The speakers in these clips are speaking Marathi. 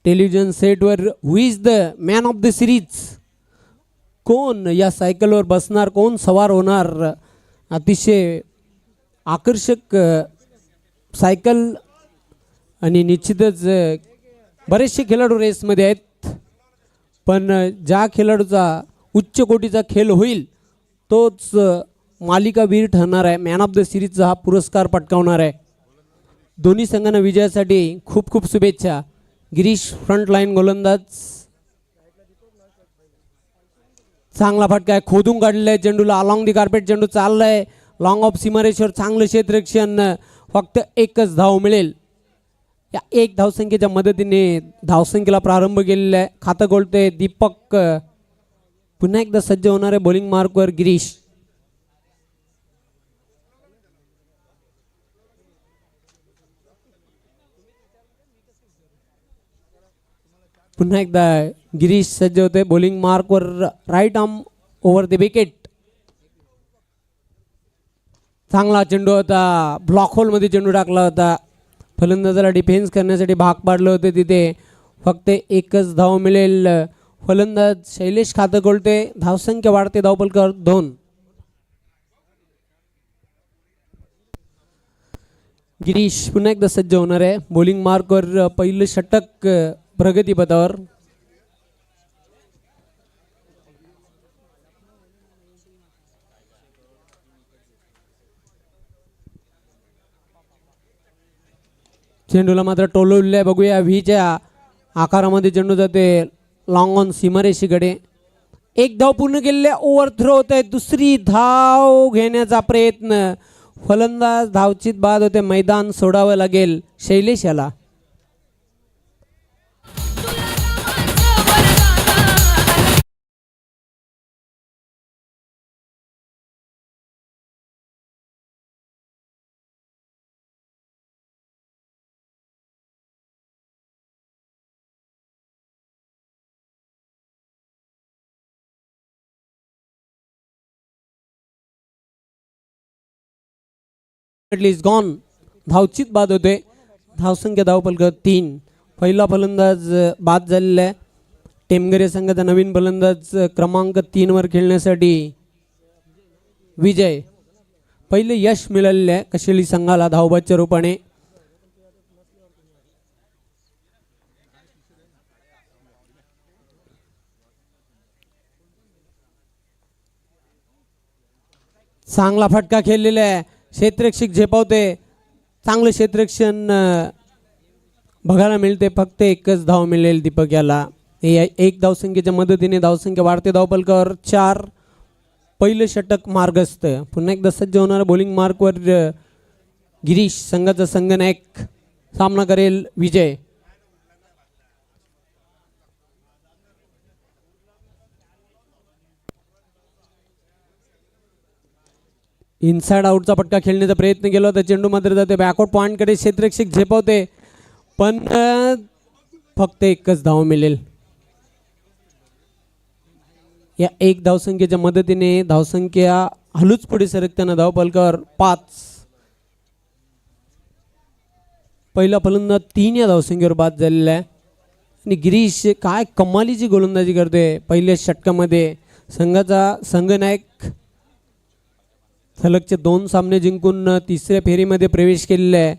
टेलिव्हिजन सेटवर who is the man of the series, कोण या सायकलवर बसणार, कोण सवार होणार. अतिशय आकर्षक सायकल आणि निश्चितच बरेचसे खेळाडू रेसमध्ये आहेत, पण ज्या खेळाडूचा उच्च कोटीचा खेळ होईल तोच मालिकावीर ठरणार आहे, मॅन ऑफ द सिरीजचा हा पुरस्कार पटकावणार आहे. दोन्ही संघांना विजयासाठी खूप खूप शुभेच्छा. गिरीश फ्रंट लाईन गोलंदाज, चांगला फटका आहे, खोदून काढलेला आहे चेंडूला, अलॉंग दी कार्पेट चेंडू चाललाय लॉंग ऑफ सीमारेषवर, चांगलं क्षेत्ररक्षण. फक्त एकच धाव मिळेल. या एक धावसंख्येच्या मदतीने धावसंख्येला प्रारंभ केलेला आहे. खातं गोलते दीपक, पुन्हा एकदा सज्ज होणार आहे बॉलिंग मार्कवर गिरीश. पुन्हा एकदा गिरीश सज्ज होते बॉलिंग मार्कवर, right arm over the wicket. चांगला चेंडू होता, ब्लॉक होलमध्ये चेंडू टाकला होता. फलंदाजाला डिफेन्स करण्यासाठी भाग पाडले होते तिथे. फक्त एकच धाव मिळेल. फलंदाज शैलेश खातकोलते, धावसंख्या वाढते, धावफलकावर 2. गिरीश पुन्हा एकदा सज्ज होणार आहे बॉलिंग मार्कवर. पहिलं षटक प्रगतीपथावर. चेंडूला मात्र टोलवले, बघूया व्हीच्या आकारामध्ये चेंडू जाते लॉंग ऑन सीमारेषीकडे. एक धाव पूर्ण केलेले, ओव्हर थ्रो होत आहे. दुसरी धाव घेण्याचा प्रयत्न, फलंदाज धावचीत बाद होते, मैदान सोडावं लागेल शैलेश याला. इज गॉन, धावचीत बाद होते. धावसंख्या धावफलक 3. पहिला फलंदाज बाद झालेला आहे. टेमगरे संघाचा नवीन फलंदाज क्रमांक 3 वर खेळण्यासाठी विजय. पहिले यश मिळालेले आहे कशेली संघाला धावबादच्या रूपाने. चांगला फटका खेळलेला आहे, क्षेत्ररक्षक झेपावते, चांगलं क्षेत्ररक्षण बघायला मिळते. फक्त एकच धाव मिळेल दीपक याला. एक धावसंख्येच्या मदतीने धावसंख्या वाढते, धावफलकावर 4. पहिलं षटक मार्गस्थ. पुन्हा एकदा सज्ज होणार बॉलिंग मार्कवर गिरीश, संघाचा संघनायक. सामना करेल विजय. इनसाइड आउटचा पटका खेळण्याचा प्रयत्न केला होता, चेंडू मात्र जाते बॅकआउट पॉइंटकडे. क्षेत्ररक्षक झेपावते, पण फक्त एकच धाव मिळेल. या एक धावसंख्येच्या मदतीने धावसंख्या हलूच पुढे सरकताना धावफलकावर 5. पहिला फलंदाज 3 या धावसंख्येवर बाद झालेला आहे. आणि गिरीश काय कमालीची गोलंदाजी करतोय पहिल्या षटकामध्ये. संघाचा संघनायक सलगचे 2 सामने जिंकून तिसऱ्या फेरीमध्ये प्रवेश केलेला आहे.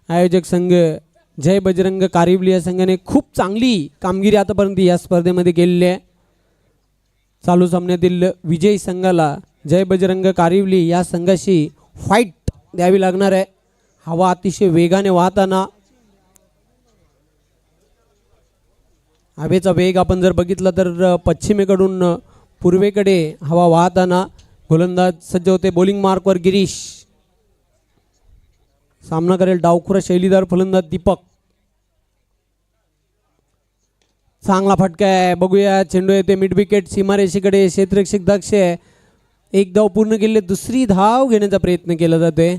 आयोजक संघ जय बजरंग कारिवली या संघाने खूप चांगली कामगिरी आतापर्यंत या स्पर्धेमध्ये केलेली आहे. चालू सामन्यातील विजयी संघाला जय बजरंग कारिवली या संघाशी फाईट द्यावी लागणार आहे. हवा अतिशय वेगाने वाहताना, हवेचा वेग आपण जर बघितला तर पश्चिमेकडून पूर्वेकडे हवा वाहताना गोलंदाज सज्ज होते बॉलिंग मार्कवर गिरीश. सामना करेल डावखुरा शैलीदार फलंदाज दीपक. चांगला फटका आहे, बघूया चेंडू येते मिड विकेट सीमारेषेकडे. क्षेत्ररक्षक दक्ष आहे. एक धाव पूर्ण केले, दुसरी धाव घेण्याचा प्रयत्न केला जातोय.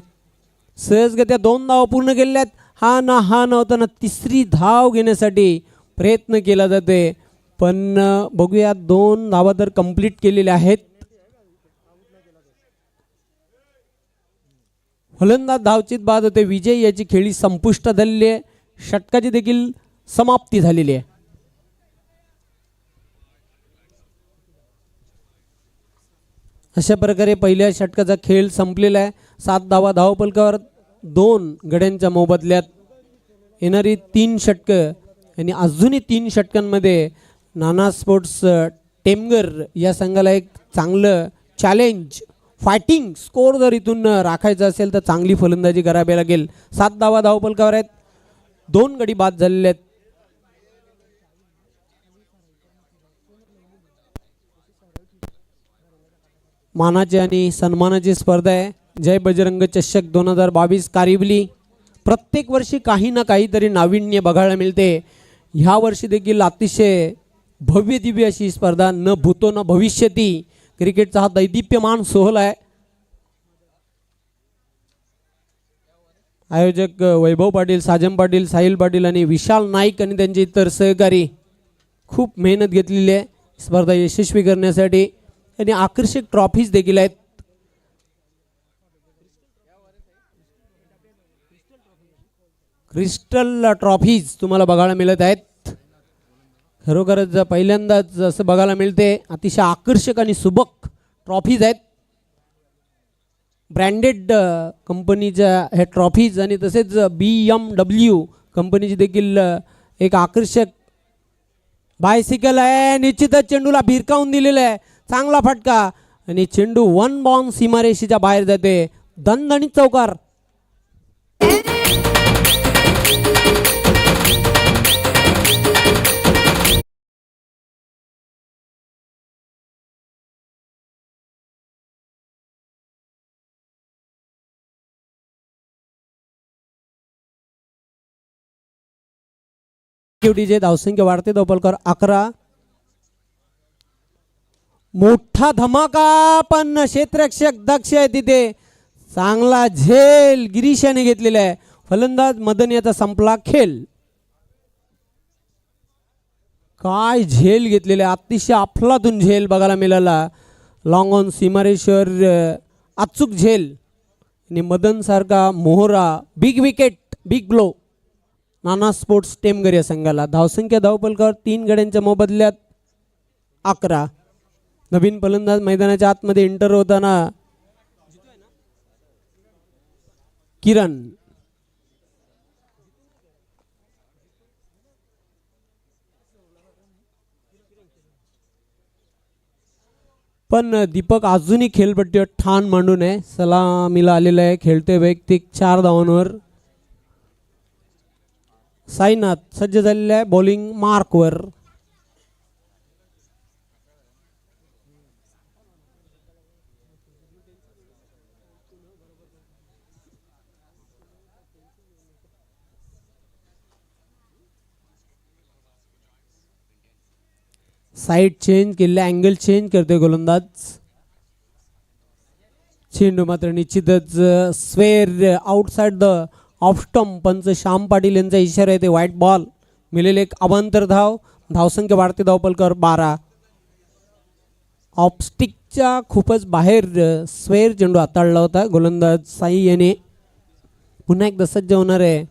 सहजगत्या 2 धाव पूर्ण केल्यात. हा नव्हताना तिसरी धाव घेण्यासाठी प्रयत्न केला जाते, पण बघूया 2 धावा तर कंप्लीट केलेल्या आहेत. फलंदाज धावचीत बाद होते. विजय याची खेळी संपुष्टात आलेली आहे. षटकाची देखील समाप्ती झालेली आहे. अशा प्रकारे पहिल्या षटकाचा खेळ संपलेला आहे. 7 धावा धावपलकावर 2 गड्यांच्या मोबदल्यात. येणारी 3 षटकं आणि अजूनही 3 षटकांमध्ये नाना स्पोर्ट्स टेमगर या संघाला एक चांगलं चॅलेंज फायटिंग स्कोर जर इथून राखायचा असेल तर चांगली फलंदाजी करावी लागेल. 7 धावा धावपलकावर आहेत. 2 गडी बाद झालेले आहेत. मानाची आणि सन्मानाची स्पर्धा आहे. जय बजरंग चषक 2022 कारिवली. प्रत्येक वर्षी काही ना काहीतरी नाविन्य बघायला मिळते. ह्या वर्षी देखील अतिशय भव्य दिव्य अशी स्पर्धा, न भूतो न भविष्यती क्रिकेटचा हा दैदिप्यमान सोहळा आहे. आयोजक वैभव पाटील, साजम पाटील, साहिल पाटील आणि विशाल नाईक आणि त्यांचे इतर सहकारी खूप मेहनत घेतलेली आहे स्पर्धा यशस्वी करण्यासाठी. आणि आकर्षक ट्रॉफीज देखील आहेत. क्रिस्टल ट्रॉफीज तुम्हाला बघायला मिळत आहेत. खरोखरच पहिल्यांदाच असं बघायला मिळते. अतिशय आकर्षक आणि सुबक ट्रॉफीज आहेत. ब्रँडेड कंपनीच्या हे ट्रॉफीज आणि तसेच BMW कंपनीची देखील एक आकर्षक बायसिकल आहे. निश्चितच चेंडूला भिरकावून दिलेला आहे. चांगला फटका आणि चेंडू 1 बाउंड सीमारेषेच्या बाहेर जाते. दणदणीत चौकार. जे धावसंख्या वाढते. धावपलकर 11. मोठा धमाका पण क्षेत्ररक्षक दक्ष आहे तिथे. चांगला झेल गिरीशाने घेतलेला आहे. फलंदाज मदन याचा संपला खेळ. काय झेल घेतलेले, अतिशय अफलातून झेल बघायला मिळाला. लॉंग ऑन सीमारेश्वर अचूक झेल आणि मदन सारखा मोहरा. बिग विकेट, बिग ब्लो नाना स्पोर्ट्स टेमगर या संघाला. धावसंख्या धावपलकावर 3 गड्यांच्या मोबदल्यात 11. नवीन फलंदाज मैदानाच्या आतमध्ये एंटर होताना किरण. पण दीपक अजूनही खेळपट्टीवर ठाण मांडून आहे. सलामीला आलेला आहे. खेळते वैयक्तिक 4 धावांवर. साईनाथ सज्ज झालेला आहे बॉलिंग मार्कवर. साइड चेंज केले, अँगल चेंज करते गोलंदाज. चेंडू मात्र निश्चितच square outside the off stump. पंच श्याम पाटील यांचा इशारा आहे ते व्हाईट बॉल. मिळेल एक अवांतर धाव. धावसंख्या वाढते. धावपलकर 12. ऑफस्टिकच्या खूपच बाहेर स्क्वेअर चेंडू हाताळला होता. गोलंदाज साई याने पुन्हा एकदा सज्ज होणार आहे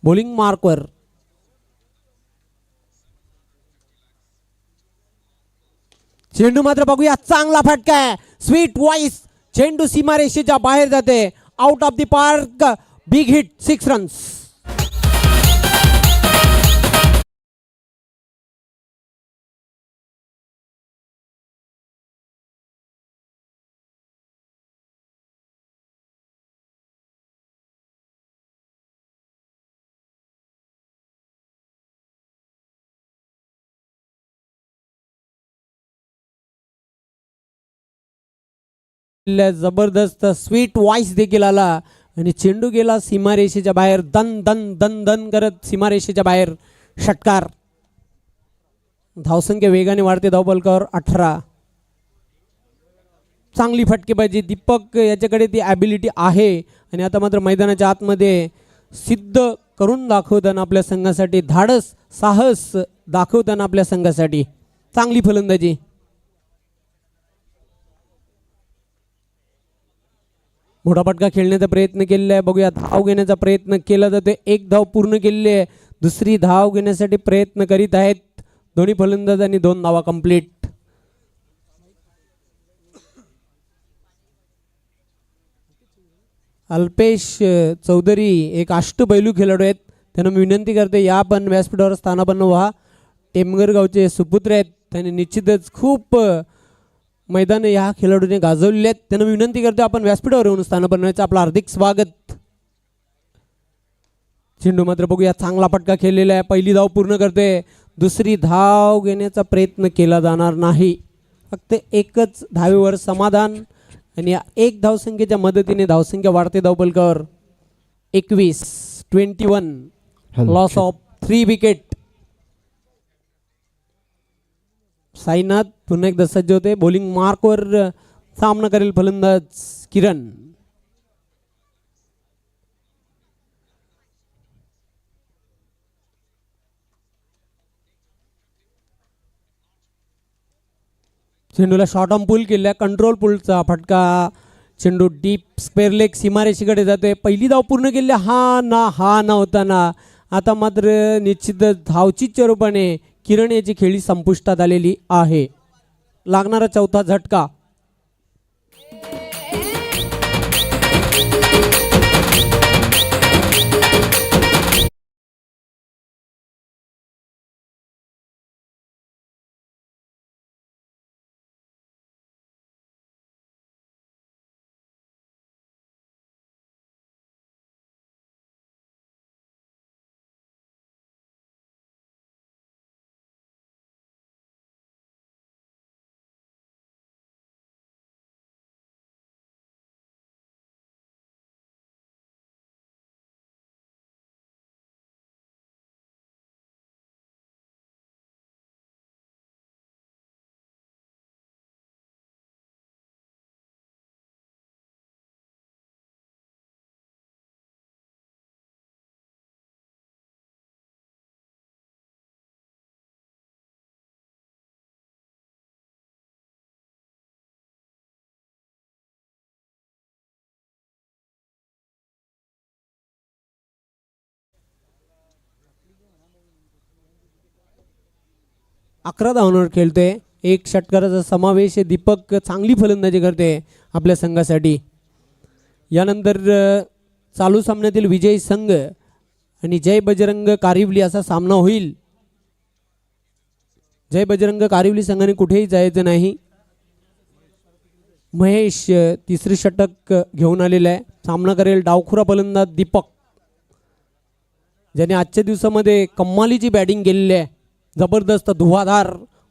बॉलिंग मार्कवर. चेंडू मात्र बघूया, चांगला फटका आहे. Sweet voice. चेंडू सीमारेषेच्या बाहेर जाते. Out of the park. Big hit, 6 runs. जबरदस्त स्वीट वॉइस देखील आला आणि चेंडू गेला सीमारेषेच्या बाहेर. दन दन दन दन करत सीमारेषेच्या बाहेर. षटकार. धावसंख्या वेगाने वाढते. धावपलकावर 18. चांगली फटकेबाजी. दीपक याच्याकडे ती ॲबिलिटी आहे आणि आता मात्र मैदानाच्या आतमध्ये सिद्ध करून दाखवताना आपल्या संघासाठी, धाडस साहस दाखवताना आपल्या संघासाठी चांगली फलंदाजी. मोठा फटका खेळण्याचा प्रयत्न केलेला आहे. बघूया, धाव घेण्याचा प्रयत्न केला जातो. 1 धाव पूर्ण केलेली आहे. दुसरी धाव घेण्यासाठी प्रयत्न करीत आहेत दोन्ही फलंदाज आणि 2 धावा कंप्लीट. अल्पेश चौधरी एक अष्टपैलू खेळाडू आहेत. त्यांना मी विनंती करते या पण व्यासपीठावर स्थानापन्न व्हा. टेमगर गावचे सुपुत्र आहेत. त्यांनी निश्चितच खूप मैदान या खेळाडूने गाजवलेले आहेत. त्यांना मी विनंती करते आपण व्यासपीठावर येऊन स्थानापन्न व्हायचं. आपलं हार्दिक स्वागत. चेंडू मात्र बघूया चांगला फटका खेळलेला आहे. पहिली धाव पूर्ण करते. दुसरी धाव घेण्याचा प्रयत्न केला जाणार नाही. फक्त एकच धावेवर समाधान आणि या एक धावसंख्येच्या मदतीने धावसंख्या वाढते धावफलकावर 21 लॉस ऑफ 3 विकेट. साईनाथ पुन्हा एकदा सज्ज होते. बॉलिंग मार्कवर सामना करेल फलंदाज किरण. चेंडूला शॉर्ट ऑन पुल केल्या. कंट्रोल पुलचा फटका. चेंडू डीप स्क्वेअर लेग सीमारेषेकडे जाते. पहिली धाव पूर्ण केली. हा नव्हता ना. आता मात्र निश्चितच धावचीच्या रूपाने किरण याची खेळी संपुष्टात आलेली आहे. लागणारा चौथा झटका. अकरा धावांवर खेळते. एक षटकाराचा समावेश. दीपक चांगली फलंदाजी करते आपल्या संघासाठी. यानंतर चालू सामन्यातील विजयी संघ आणि जय बजरंग कारिवली असा सामना होईल. जय बजरंग कारिवली संघाने कुठेही जायचं नाही. महेश तिसरी षटक घेऊन आलेला आहे. सामना करेल डावखुरा फलंदाज दीपक, ज्याने आजच्या दिवसामध्ये कमालीची बॅटिंग केलेली आहे. जबरदस्त धुवाधार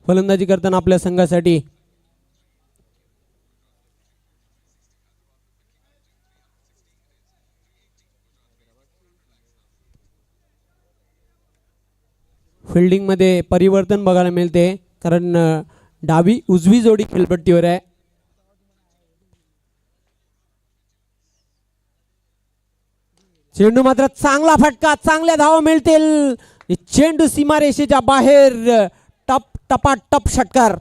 फलंदाजी करताना आपल्या संघासाठी. फिल्डिंगमध्ये परिवर्तन बघायला मिळते कारण डावी उजवी जोडी खेळपट्टीवर आहे. चेंडू मात्र चांगला फटका. चांगल्या धावा मिळतील. चेंडू सीमारेषेच्या बाहेर. टप टपाटप षटकार.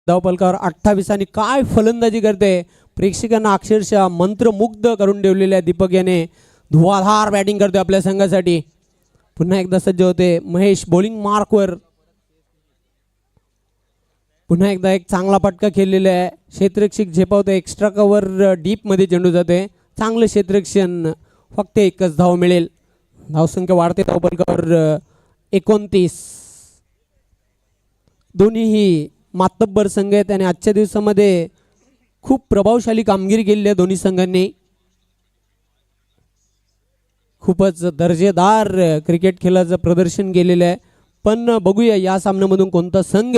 धावफलकावर 28 आणि काय फलंदाजी करते. प्रेक्षकांना अक्षरशः मंत्रमुग्ध करून ठेवलेल्या दीपक याने धुवाधार बॅटिंग करते आपल्या संघासाठी. पुन्हा एकदा सज्ज होते महेश बॉलिंग मार्कवर. पुन्हा एकदा एक चांगला फटका खेळलेला आहे. क्षेत्ररक्षक झेपावते. एक्स्ट्रा कव्हर डीप मध्ये चेंडू जाते. चांगलं क्षेत्ररक्षण. फक्त एकच धाव मिळेल. धावसंख्या वाढते धावफलकावर 29. दोन्हीही मातब्बर संघ आहेत आणि आजच्या दिवसामध्ये खूप प्रभावशाली कामगिरी केलेली आहे दोन्ही संघांनी. खूपच दर्जेदार क्रिकेट खेळाचं प्रदर्शन केलेलं आहे. पण बघूया या सामन्यामधून कोणता संघ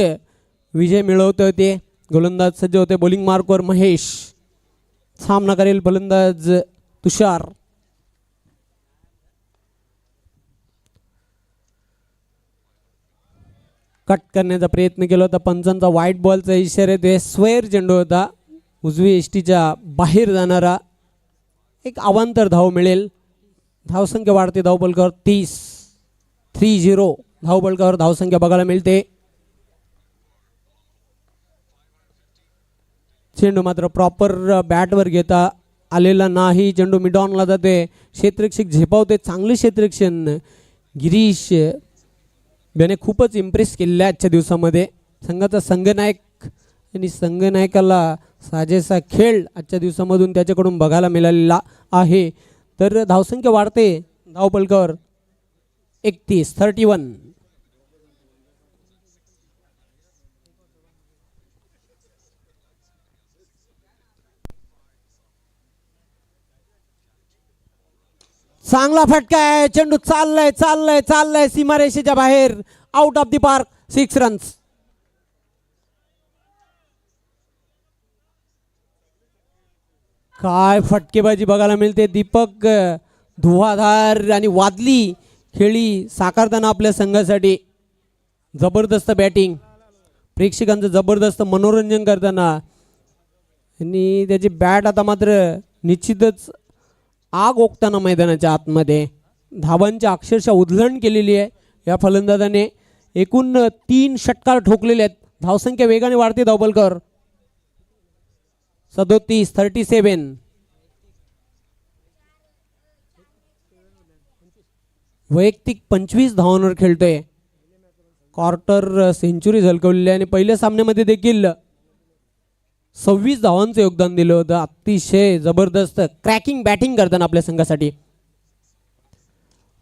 विजय मिळवतो ते. गोलंदाज सज्ज होते. बॉलिंग मार्कवर महेश. सामना करेल फलंदाज तुषार. कट करण्याचा प्रयत्न केला होता. पंचांचा व्हाईट बॉलचा इशारा ते स्क्वेअर चेंडू होता. उजवी एष्टीच्या बाहेर जाणारा. एक अवांतर धाव मिळेल. धावसंख्या वाढते धावफलकावर 30 धावफलकावर धावसंख्या बघायला मिळते. चेंडू मात्र प्रॉपर बॅटवर घेता आलेला नाही. चेंडू मिडॉनला जाते, क्षेत्ररक्षक झेपावते, चांगले क्षेत्ररक्षण. गिरीश याने खूपच इम्प्रेस केलेलं आहे आजच्या दिवसामध्ये. संघाचा संघनायक आणि संघनायकाला साजेसा खेळ आजच्या दिवसामधून त्याच्याकडून बघायला मिळालेला आहे. तर धावसंख्या वाढते धावपलकावर 31. चांगला फटका आहे. चेंडू चाललाय चाललाय चाललाय सीमारेषेच्या बाहेर, out of the park. 6 runs. काय फटकेबाजी बघायला मिळते. दीपक धुवाधार आणि वादली खेळी साकारताना आपल्या संघासाठी. जबरदस्त बॅटिंग, प्रेक्षकांचं जबरदस्त मनोरंजन करताना. आणि त्याची बॅट आता मात्र निश्चितच आग ओकताना मैदानाच्या आतमध्ये. धावांची अक्षरशः उधळण केलेली आहे या फलंदाजाने. एकूण 3 षटकार ठोकलेले आहेत. धावसंख्या वेगाने वाढते धावपलकावर. 37. वैयक्तिक 25 धावांवर खेळतोय. क्वार्टर सेंचुरी झलकवलेली आहे आणि पहिल्या सामन्यामध्ये देखील 26 धावांचं योगदान दिलं होतं. अतिशय जबरदस्त क्रॅकिंग बॅटिंग करताना आपल्या संघासाठी.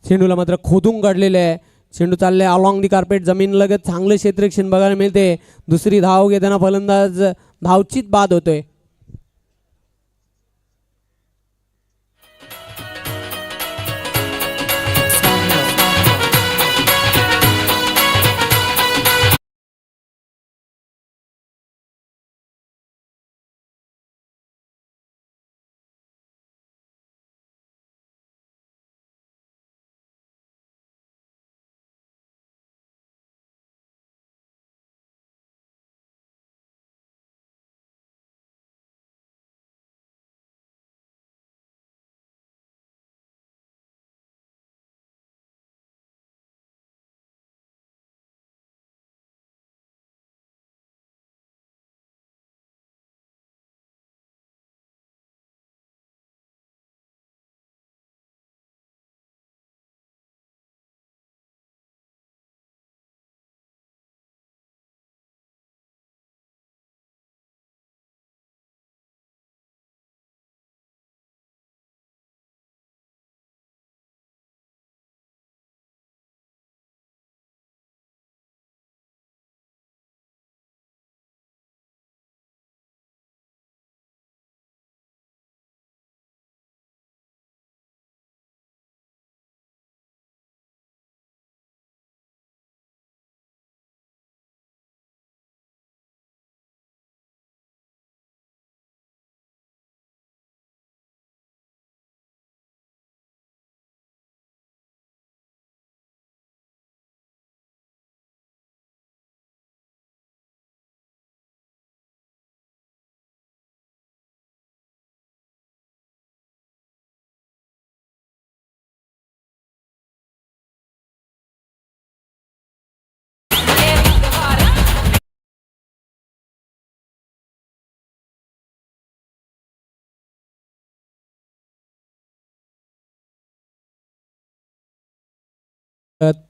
चेंडूला मात्र खोदून काढलेलं आहे. चेंडू चालले अलॉंग दी कार्पेट, जमीन लगत. चांगलं क्षेत्ररक्षण बघायला मिळते. दुसरी धाव घेताना फलंदाज धावचीत बाद होतोय.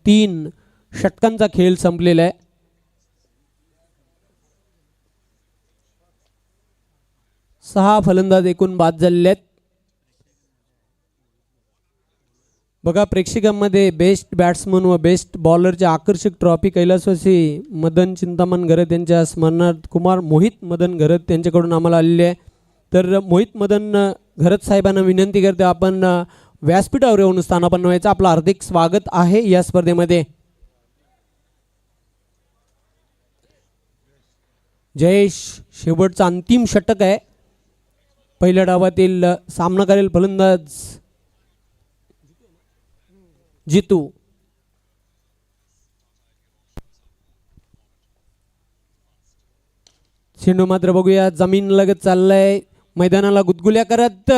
तीन षटकांचा खेळ संपलेला आहे. सहा फलंदाज एकूण बाद झालेले आहेत. बघा, प्रेक्षकांमध्ये बेस्ट बॅट्समन व बेस्ट बॉलरची आकर्षक ट्रॉफी कैलासवासी मदन चिंतामण घरत यांच्या स्मरणार्थ कुमार मोहित मदन घरत यांच्याकडून आम्हाला आलेले आहे. तर मोहित मदन घरत साहेबांना विनंती करते, आपण व्यासपीठावर येऊन स्थानापन्न व्हायचं. आपलं हार्दिक स्वागत आहे या स्पर्धेमध्ये. जयेश शेवटचा अंतिम षटक आहे. पहिल्या डावातील सामना करेल फलंदाज जितू. चेंडू मात्र बघूया जमीन लगत चाललाय, मैदानाला गुदगुल्या करत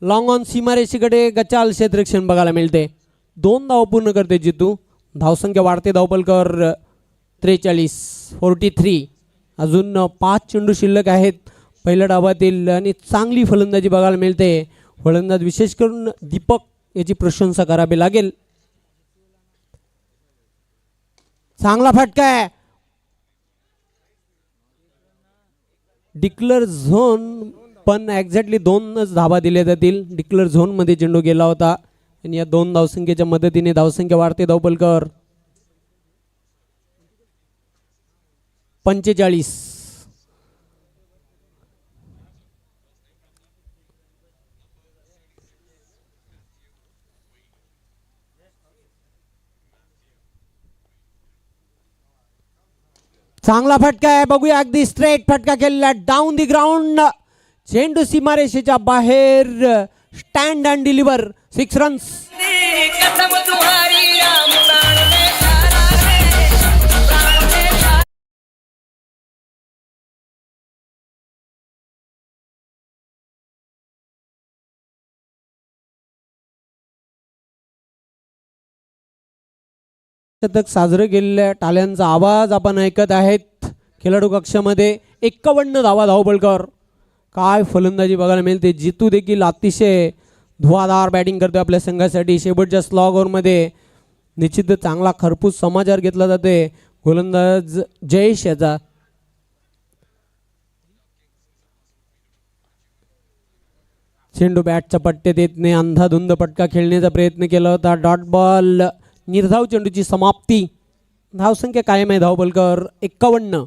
लॉंग ऑन सीमारेषेकडे गचाल क्षेत्ररक्षण बघायला मिळते. 2 धाव पूर्ण करते जितू. धावसंख्या वाढते धावपलकावर 43. अजून 5 चेंडू शिल्लक आहेत. पहिल्या डावातील आणि चांगली फलंदाजी बघायला मिळते. फलंदाज विशेष करून दीपक याची प्रशंसा करावी लागेल. चांगला फटका आहे. डिक्लेअर झोन पण एक्झॅक्टली 2च धाबा दिल्या जातील. डिक्लेअर झोन मध्ये चेंडू गेला होता आणि या 2 धावसंख्येच्या मदतीने धावसंख्या वाढते. धावपलकर 45. चांगला फटका आहे. बघूया अगदी स्ट्रेट फटका केलेला डाऊन दी ग्राउंड. चेंडू सीमारेषेच्या बाहेर. Stand and deliver 6 runs. शतक साजरे केलेल्या टाळ्यांचा आवाज आपण ऐकत आहेत. खेळाडू कक्षामध्ये 51 धावा धावपळकर. काय फलंदाजी बघायला मिळते. जितू देखील अतिशय धुवाधार बॅटिंग करतो आपल्या संघासाठी. शेवटच्या स्लॉग ओव्हरमध्ये निश्चितच चांगला खरपूस समाचार घेतला जाते गोलंदाज जयेश याचा. चेंडू बॅटच्या पट्ट्यात येत नाही. अंधाधुंद पटका खेळण्याचा प्रयत्न केला होता. Dot ball. निर्धाव चेंडूची समाप्ती. धावसंख्या कायम आहे धावपलकर 51.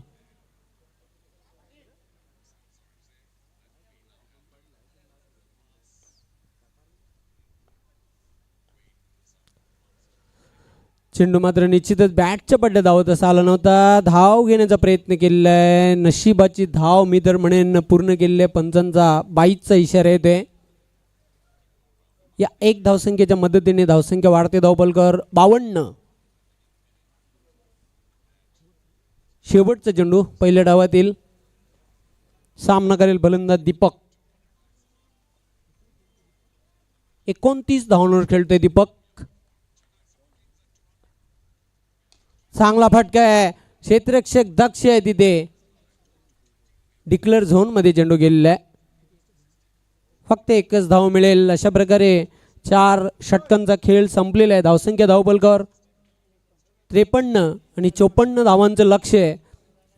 चेंडू मात्र निश्चितच बॅटच्या पट्ट्यात धावत असा आला नव्हता. धाव घेण्याचा प्रयत्न केलेला आहे. नशिबाची धाव मी तर म्हणेन पूर्ण केलेल्या पंचांचा 22चा इशारा येतोय. या 1 धावसंख्येच्या मदतीने धावसंख्या वाढते. धावपलकर 52. शेवटचा चेंडू पहिल्या डावातील. सामना करेल फलंदाज दीपक. 29 धावांवर खेळतोय दीपक. चांगला फटका आहे. क्षेत्ररक्षक दक्ष आहे तिथे. डिक्लेअर झोन मध्ये चेंडू गेलेला आहे. फक्त 1च धाव मिळेल. अशा प्रकारे 4 षटकांचा खेळ संपलेला आहे. धावसंख्या धावपलकर 53 आणि 54 धावांचं लक्ष आहे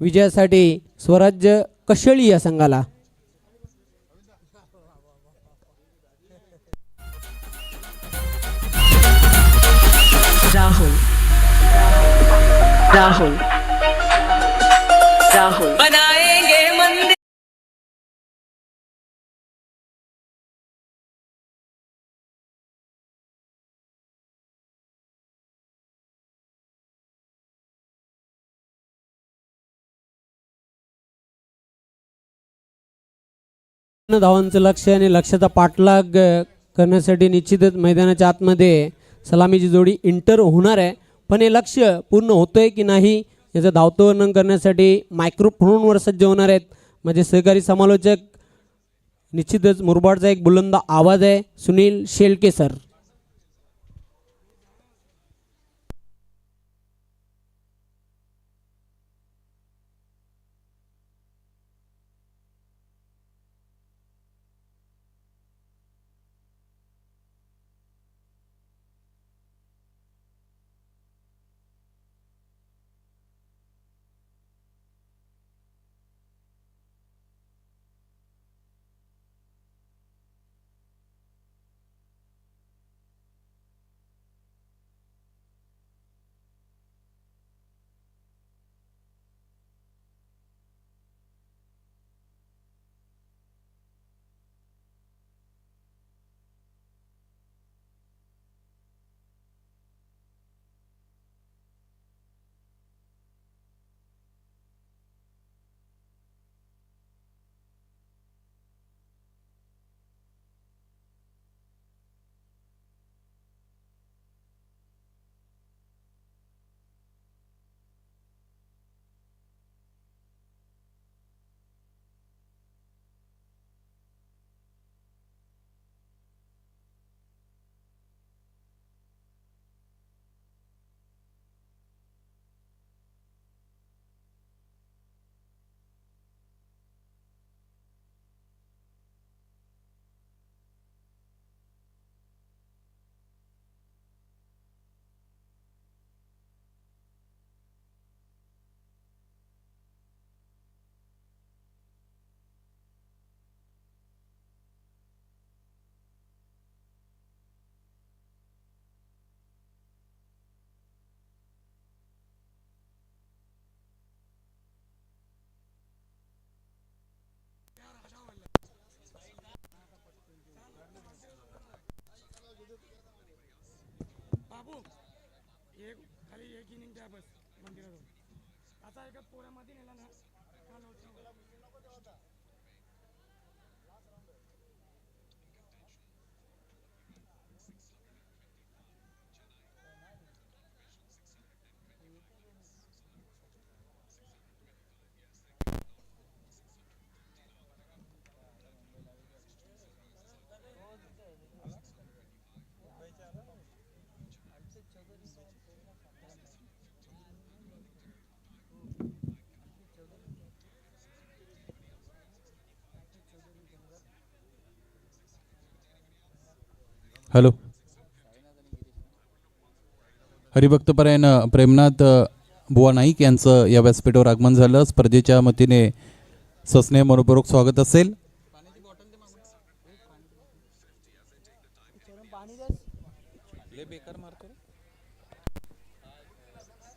विजयासाठी स्वराज्य कशेळी या संघाला. राहुल राहुल राहुल बनाएंगे मंदिर. धावांचं लक्ष आणि लक्षाचा पाठलाग करण्यासाठी निश्चितच मैदानाच्या आतमध्ये सलामीची जोडी इंटर होणार आहे. पण हे लक्ष पूर्ण होतोय की नाही याचं धावतोवर्णन करण्यासाठी मायक्रोफोनवर सज्ज होणार आहेत माझे सहकारी समालोचक. निश्चितच मुरबाडचा एक बुलंद आवाज आहे सुनील शेळके सर. हॅलो, हरिभक्तपरायण प्रेमनाथ बुवा नाईक यांचं या व्यासपीठावर आगमन झालं. स्पर्धेच्या वतीने सस्नेह मनपूर्वक स्वागत असेल.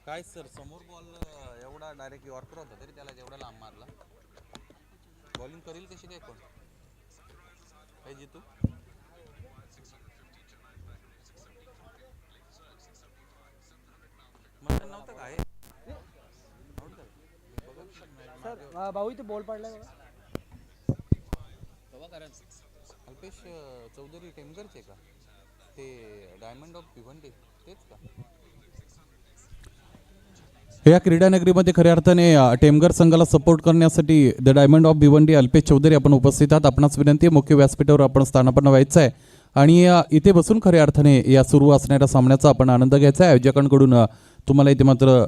काय सर, समोर बॉल एवढा डायरेक्ट यॉर्कर होता तरी त्याला जेवढा लांब मारला. बॉलिंग करील कशी काय कोण काय जितू. नव्हतं काय सर भाऊ इथे बॉल पडलाय बघा. अल्पेश चौधरी टेमकरचे का ते डायमंड ऑफ भिवंडी तेच का. या क्रीडानगरीमध्ये खऱ्या अर्थाने टेमघर संघाला सपोर्ट करण्यासाठी the diamond of Bhiwandi Alpesh Chaudhary आपण उपस्थित आहात. आपणास विनंती आहे मुख्य व्यासपीठावर आपण स्थानापन्न व्हायचं आहे आणि इथे बसून खऱ्या अर्थाने या सुरू असणाऱ्या सामन्याचा आपण आनंद घ्यायचा आहे. आयोजकांकडून तुम्हाला इथे मात्र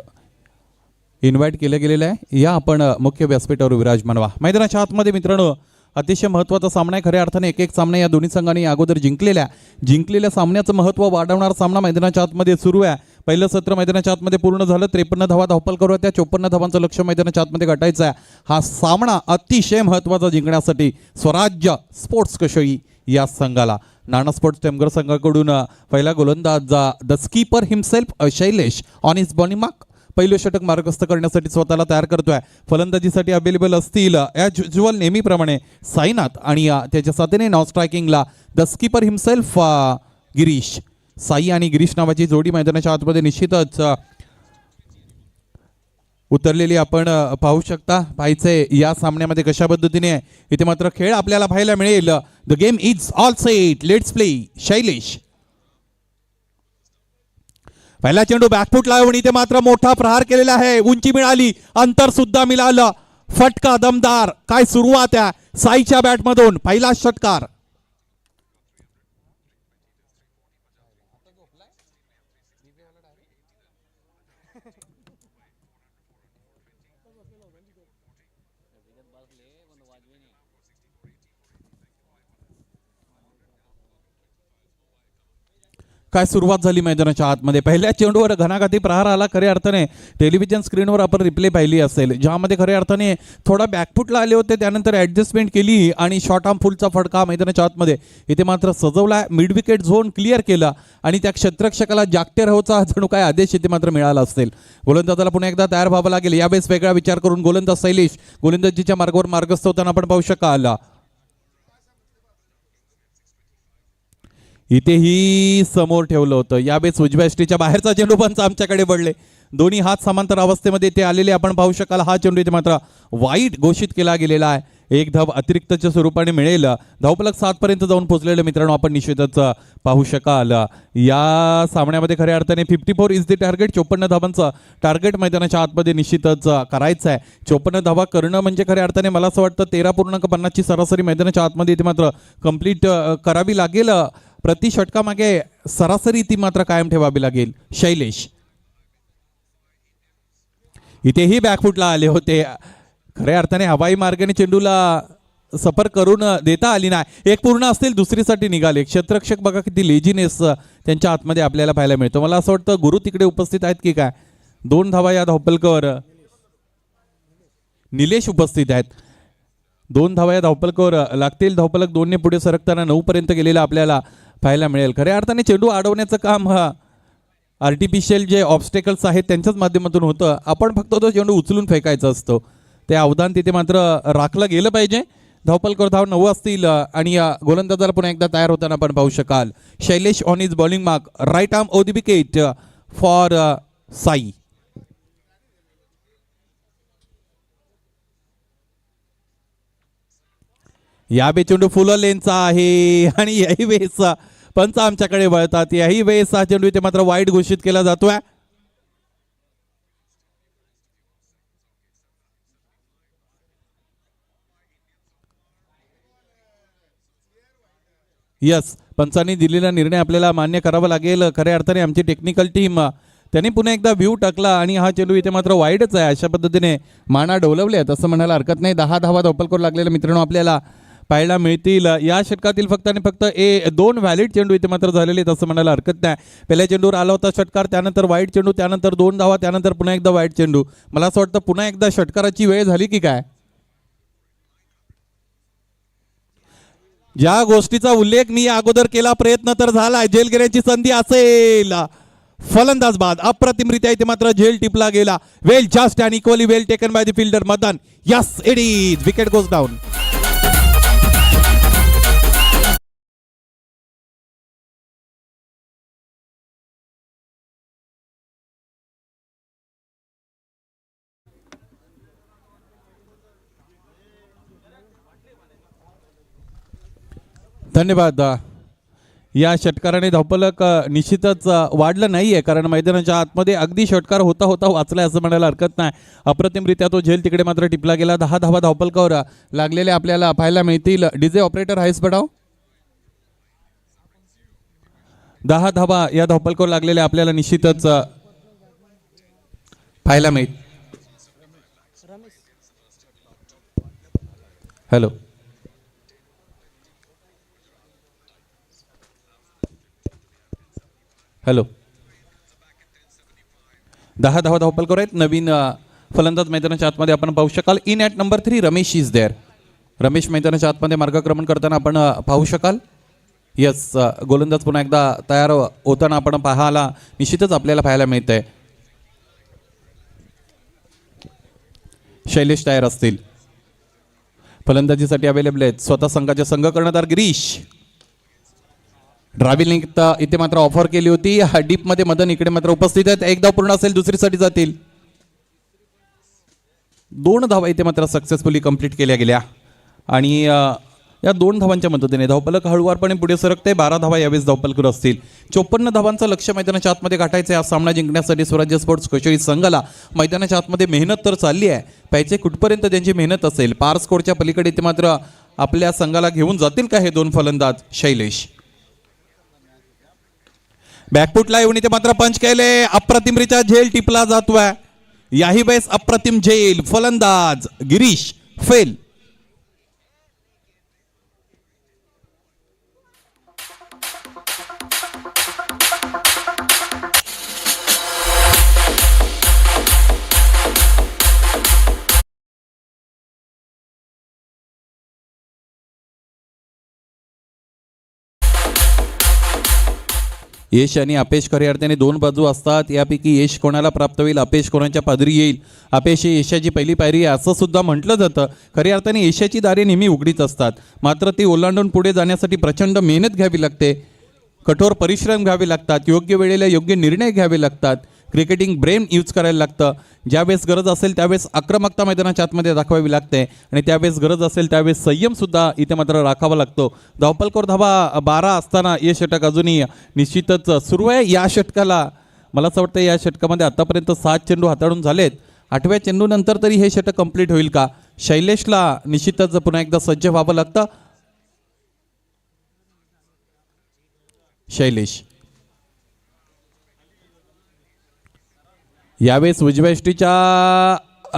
इन्व्हाइट केलं गेलेलं आहे. या आपण मुख्य व्यासपीठावर विराजमान व्हा. मैदानाच्या आतमध्ये मित्रांनो अतिशय महत्त्वाचा सामना आहे. खऱ्या अर्थाने एक एक सामना या दोन्ही संघांनी अगोदर जिंकलेल्या सामन्याचं महत्त्व वाढवणारा सामना मैदानाच्या आतमध्ये सुरू आहे. पहिलं सत्र मैदानाच्या आतमध्ये पूर्ण झालं. 53 धावा धावपल करू त्या 54 धावांचं लक्ष मैदानाच्या आतमध्ये गाठायचं आहे. हा सामना अतिशय महत्त्वाचा जिंकण्यासाठी स्वराज्य स्पोर्ट्स कशोई या संघाला नाना स्पोर्ट्स टेमघर संघाकडून पहिला गोलंदाज the skipper himself Shailesh on his bowling mark पहिलं षटक मार्गस्थ करण्यासाठी स्वतःला तयार करतोय. फलंदाजीसाठी अवेलेबल असतील ॲज युज्युअल नेहमीप्रमाणे साईनाथ आणि त्याच्या साथीने नॉन स्ट्रायकिंगला the skipper himself Girish. Sai आणि गिरीश नावाची जोडी मैदानाच्या आतमध्ये निश्चितच उतरलेली आपण पाहू शकता. पाहायचंय या सामन्यामध्ये कशा पद्धतीने इथे मात्र खेळ आपल्याला पाहायला मिळेल. The game is all set, let's play. Shailesh पहिला चेंडू बॅकफूट लावून इथे मात्र मोठा प्रहार केलेला आहे. उंची मिळाली, अंतर सुद्धा मिळालं. फटका दमदार. काय सुरुवात आहे साईच्या बॅटमधून. पहिला षटकार. काय सुरुवात झाली मैदानाच्या आतमध्ये. पहिल्या चेंडूवर घणाघाती प्रहार आला. खऱ्या अर्थाने टेलिव्हिजन स्क्रीनवर आपण रिप्ले पाहिली असेल, ज्यामध्ये खऱ्या अर्थाने थोडा बॅकफुटला आले होते, त्यानंतर ॲडजस्टमेंट केली आणि शॉर्ट आर्म फुलचा फटका मैदानाच्या आतमध्ये इथे मात्र सजवला. मिड विकेट झोन क्लिअर केला आणि त्या क्षेत्ररक्षकाला जागते राहूचा जणू काय आदेश इथे मात्र मिळाला असेल. गोलंदाजाला पुन्हा एकदा तयार व्हावं लागेल. यावेळेस वेगळा विचार करून गोलंदाज शैलेश गोलंदाजीच्या मार्गावर मार्गस्थ होताना आपण पाहू शकाल. इथेही समोर ठेवलं होतं. यावेळेस उजव्या यष्टीच्या बाहेरचा चेंडू पंच आमच्याकडे पडले. दोन्ही हात समांतर अवस्थेमध्ये ते आलेले आपण पाहू शकाल. हा चेंडू इथे मात्र वाईट घोषित केला गेलेला आहे. एक धाव अतिरिक्तच्या स्वरूपाने मिळेल. धावफलक 7 पर्यंत जाऊन पोहोचलेलं मित्रांनो आपण निश्चितच पाहू शकाल. या सामन्यामध्ये खऱ्या अर्थाने 54 इज द टार्गेट. 54 धावांचं टार्गेट मैदानाच्या आतमध्ये निश्चितच करायचं आहे. 54 धावा करणं म्हणजे खऱ्या अर्थाने मला असं वाटतं 13.50ची सरासरी मैदानाच्या आतमध्ये इथे मात्र कंप्लीट करावी लागेल. प्रति षटकामागे सरासरी ती मात्र कायम ठेवावी लागेल. शैलेश इथेही बॅकफुटला आले होते. खऱ्या अर्थाने हवाई मार्गाने चेंडूला सफर करून देता आली नाही. एक पूर्ण असतील, दुसरीसाठी निघाले. क्षेत्ररक्षक बघा किती लेझीनेस त्यांच्या आतमध्ये आपल्याला पाहायला मिळतो. मला असं वाटतं गुरु तिकडे उपस्थित आहेत की काय. 2 धावा या धावपलकावर निलेश उपस्थित आहेत. 2 धावा या धावपलकावर लागतील. धावपलक 2ने पुढे सरकताना 9 पर्यंत गेलेला आपल्याला पाहायला मिळेल. खऱ्या अर्थाने चेंडू अडवण्याचं काम आर्टिफिशियल जे ऑब्स्टेकल्स आहेत त्यांच्याच माध्यमातून होतं. आपण फक्त तो चेंडू उचलून फेकायचा असतो. ते अवधान तिथे मात्र राखलं गेलं पाहिजे. धावपलकावर धाव 9 असतील आणि गोलंदाजाला पुन्हा एकदा तयार होताना आपण पाहू शकाल. Shailesh on is bowling mark. Right arm on the wicket for Sai. या बे चेंडू फुलं लेनचा आहे आणि याही वेळेस पंच आमच्याकडे वळतात. याही वेळेस हा चेंडू इथे मात्र वाईट घोषित केला जातोय. यस, पंचांनी दिलेला निर्णय आपल्याला मान्य करावा लागेल. खऱ्या अर्थाने आमची टेक्निकल टीम त्यांनी पुन्हा एकदा व्ह्यू टाकला आणि हा चेंडू इथे मात्र वाईटच आहे. अशा पद्धतीने माना डोलवले आहेत असं म्हणायला हरकत नाही. 10 धावा धावपल करू लागलेले मित्रांनो आपल्याला पाहायला मिळतील. या षटकातील फक्त आणि फक्त 2 व्हॅलिड चेंडू इथे मात्र झालेले आहेत असं म्हणायला हरकत नाही. पहिल्या चेंडूवर आला होता षटकार, त्यानंतर वाईट चेंडू, त्यानंतर 2 धावा, त्यानंतर पुन्हा एकदा वाईट चेंडू. मला असं वाटतं पुन्हा एकदा षटकाराची वेळ झाली की काय. ज्या गोष्टीचा उल्लेख मी अगोदर केला, प्रयत्न तर झाला, झेल घेण्याची संधी असेल. फलंदाज बाद अप्रतिमरित्या इथे मात्र झेल टिपला गेला. Well just and equally well taken by the fielder Madan. Yes it is, wicket goes down. धन्यवाद. या षटकाराने धावफलक निश्चितच वाढलं नाहीये, कारण मैदानाच्या आतमध्ये अगदी षटकार होता होता वाचलाय असं म्हणायला हरकत नाही. अप्रतिमरित्या तो झेल तिकडे मात्र टिपला गेला. 10 धावा धावफलकावर लागलेले आपल्याला पाहायला मिळतील. डीजे ऑपरेटर हायस बडाव. 10 धावा या धावफलकावर लागलेल्या आपल्याला निश्चितच पाहायला मिळतील. Hello, hello. 10 धावा धावफलकावर आहेत. नवीन फलंदाज मैदानाच्या आतमध्ये आपण पाहू शकाल. In at number 3 Ramesh is there. Ramesh मैदानाच्या आतमध्ये मार्गक्रमण करताना आपण पाहू शकाल. यस, गोलंदाज पुन्हा एकदा तयार होताना आपण पाहायला निश्चितच आपल्याला पाहायला मिळत आहे. शैलेश तयार असतील. फलंदाजीसाठी अवेलेबल आहेत स्वतः संघाचे संघ कर्णधार गिरीश. ड्रायव्हिंग इथे मात्र ऑफर केली होती. डीप मध्ये मदन इकडे मात्र उपस्थित आहेत. एक धाव पूर्ण असेल, दुसरीसाठी जातील. 2 धावा इथे मात्र सक्सेसफुली कंप्लीट केल्या गेल्या आणि या 2 धावांच्या मदतीने धावफलक हळूवारपणे पुढे सरकते. 12 धावा यावेळेस धावफलक असतील. 54 धावांचं लक्ष्य मैदानाच्या आतमध्ये गाठायचं आहे. हा सामना जिंकण्यासाठी स्वराज्य स्पोर्ट्स कोशळी संघाला मैदानाच्या आतमध्ये मेहनत तर चालली आहे. पाहिजे कुठपर्यंत त्यांची मेहनत असेल. पार स्कोरच्या पलीकडे इथे मात्र आपल्या संघाला घेऊन जातील का हे 2 फलंदाज. शैलेश बॅकफुटला येऊन इथे मात्र पंच केले. अप्रतिमरित्या झेल टिपला जातोय. याही वेळेस अप्रतिम झेल. फलंदाज गिरीश फेल. यश आणि अपयश खऱ्या अर्थाने 2 बाजू असतात. यापैकी यश कोणाला प्राप्त होईल, अपयश कोणाच्या पदरी येईल. अपयश ही यशाची पहिली पायरी आहे असं सुद्धा म्हटलं जातं. खऱ्या अर्थाने यशाची दारे नेहमी उघडीच असतात. मात्र ती ओलांडून पुढे जाण्यासाठी प्रचंड मेहनत घ्यावी लागते, कठोर परिश्रम घ्यावे लागतात, योग्य वेळेला योग्य निर्णय घ्यावे लागतात, क्रिकेटिंग ब्रेन यूज करायला लागतं. ज्यावेळेस गरज असेल त्यावेळेस आक्रमकता मैदानाच्या आतमध्ये दाखवावी लागते आणि त्यावेळेस गरज असेल त्यावेळेस संयमसुद्धा इथे मात्र राखावा लागतो. धावफलकावर धावा 12 असताना हे षटक अजूनही निश्चितच सुरू आहे. या षटकाला मला असं वाटतं या षटकामध्ये आतापर्यंत 7 चेंडू हाताळून झालेत. 8व्या चेंडूनंतर तरी हे षटक कंप्लीट होईल का. शैलेशला निश्चितच पुन्हा एकदा सज्ज व्हावं लागतं. शैलेश यावेळेस उजव्या यष्टीच्या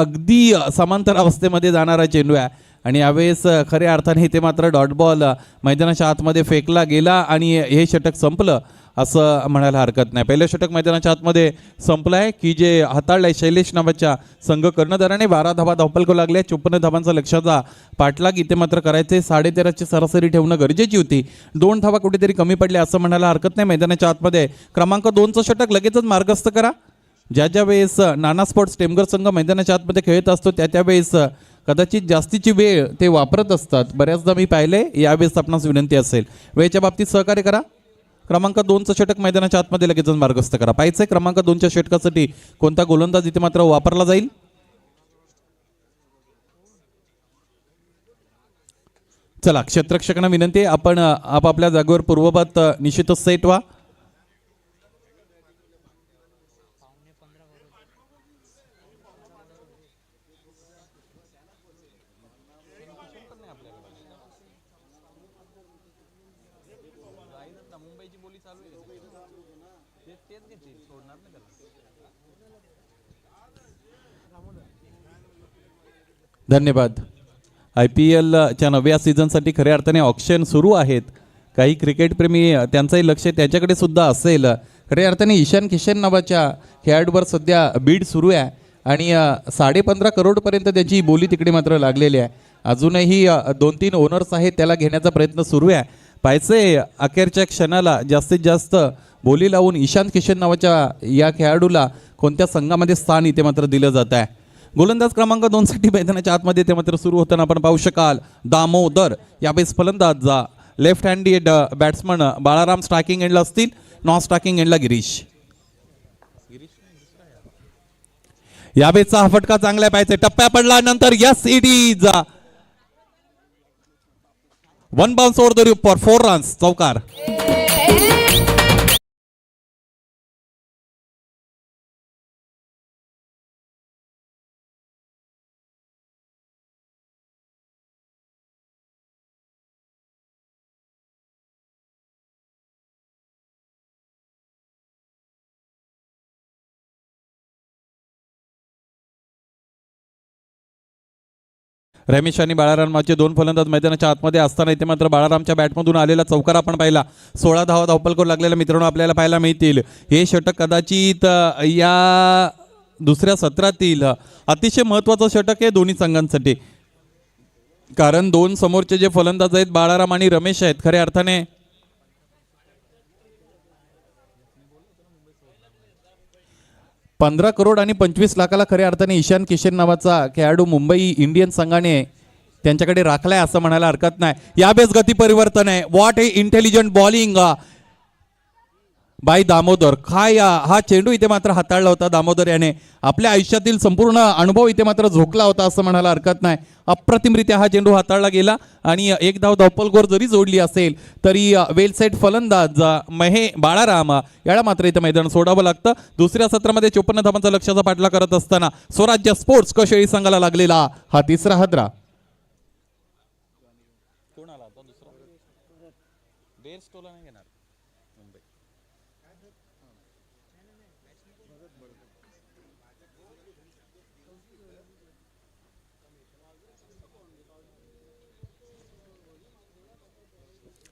अगदी समांतर अवस्थेमध्ये जाणारा चेंडू आहे आणि यावेळेस खऱ्या अर्थाने इथे मात्र डॉट बॉल मैदानाच्या आतमध्ये फेकला गेला आणि हे षटक संपलं असं म्हणायला हरकत नाही. पहिलं षटक मैदानाच्या आतमध्ये संपलं आहे की जे हाताळलंय शैलेश नावाच्या संघ कर्णधाराने. 12 धावा धावफलकावर लागल्या. 54 धावांचा लक्ष्याचा पाठलाग इथे मात्र करायचे. 13.5ची सरासरी ठेवणं गरजेची होती. 2 धावा कुठेतरी कमी पडल्या असं म्हणायला हरकत नाही. मैदानाच्या आतमध्ये क्रमांक 2चं षटक लगेचच मार्गस्थ करा. ज्या वेळेस नाना स्पोर्ट्स टेमघर संघ मैदानाच्या आतमध्ये खेळत असतो त्या वेळेस कदाचित जास्तीची वेळ ते वापरत असतात. बऱ्याचदा मी पाहिले. यावेळेस आपणास विनंती असेल वेळेच्या बाबतीत सहकार्य करा. क्रमांक 2चं षटक मैदानाच्या आतमध्ये लगेच मार्गस्थ करा. पाहिजे क्रमांक 2च्या षटकासाठी कोणता गोलंदाज इथे मात्र वापरला जाईल. चला क्षेत्ररक्षकांना विनंती आहे, आपण आपापल्या जागेवर पूर्ववत निश्चितच सेट व्हा. धन्यवाद. IPLच्या नव्या सीझनसाठी खऱ्या अर्थाने ऑक्शन सुरू आहेत. काही क्रिकेटप्रेमी त्यांचंही लक्ष त्याच्याकडे सुद्धा असेल. खऱ्या अर्थाने ईशान किशन नावाच्या खेळाडूवर सध्या बीड सुरू आहे आणि 15.5 करोडपर्यंत त्याची बोली तिकडे मात्र लागलेली आहे. अजूनही 2-3 ओनर्स आहेत, त्याला घेण्याचा प्रयत्न सुरू आहे. पाहिजे अखेरच्या क्षणाला जास्तीत जास्त बोली लावून ईशान किशन नावाच्या या खेळाडूला कोणत्या संघामध्ये स्थान इथे मात्र दिलं जात आहे. गोलंदाज क्रमांक 2 साठी मैदानाच्या आतमध्ये ते मात्र सुरू होताना आपण पाहू शकाल दामोदर यावेळेस फलंदाज. Left handed batsman Balaram striking एंडला असतील, नॉन स्ट्रायकिंग एंडला गिरीश. यावेळेसचा हा फटका चांगला पाहिजे, टप्प्या पडला नंतर yes it is 1 bounce over the for 4 runs. चौकार. रमेश आणि बाळारामाचे 2 फलंदाज मैदानाच्या आतमध्ये असताना इथे मात्र बाळारामच्या बॅटमधून आलेला चौकार आपण पाहिला. 16 धावा धावपल करून लागलेला मित्रांनो आपल्याला पाहायला मिळतील. हे षटक कदाचित या दुसऱ्या सत्रातील अतिशय महत्त्वाचं षटक आहे दोन्ही संघांसाठी, कारण 2 समोरचे जे फलंदाज आहेत बाळाराम आणि रमेश आहेत, खऱ्या अर्थाने 15 करोड आणि 25 लाखाला खऱ्या अर्थाने ईशान किशन नावाचा खेळाडू मुंबई इंडियन्स संघाने त्यांच्याकडे राखलाय असं म्हणायला हरकत नाही. यावेळेस गती परिवर्तन आहे. What A intelligent bowling bye Damodar. काय हा चेंडू इथे मात्र हाताळला होता दामोदर याने. आपल्या आयुष्यातील संपूर्ण अनुभव इथे मात्र झोकला होता असं म्हणायला हरकत नाही. अप्रतिमरित्या हा चेंडू हाताळला गेला आणि 1 धाव धावपलगोर जरी जोडली असेल तरी वेल सेट फलंदाज बाळाराम याला मात्र इथे मैदान सोडावं लागतं. दुसऱ्या सत्रामध्ये 54 धावांचा लक्ष्याचा पाठला करत असताना स्वराज्य स्पोर्ट्स कशेळी संघाला लागलेला हा तिसरा हादरा.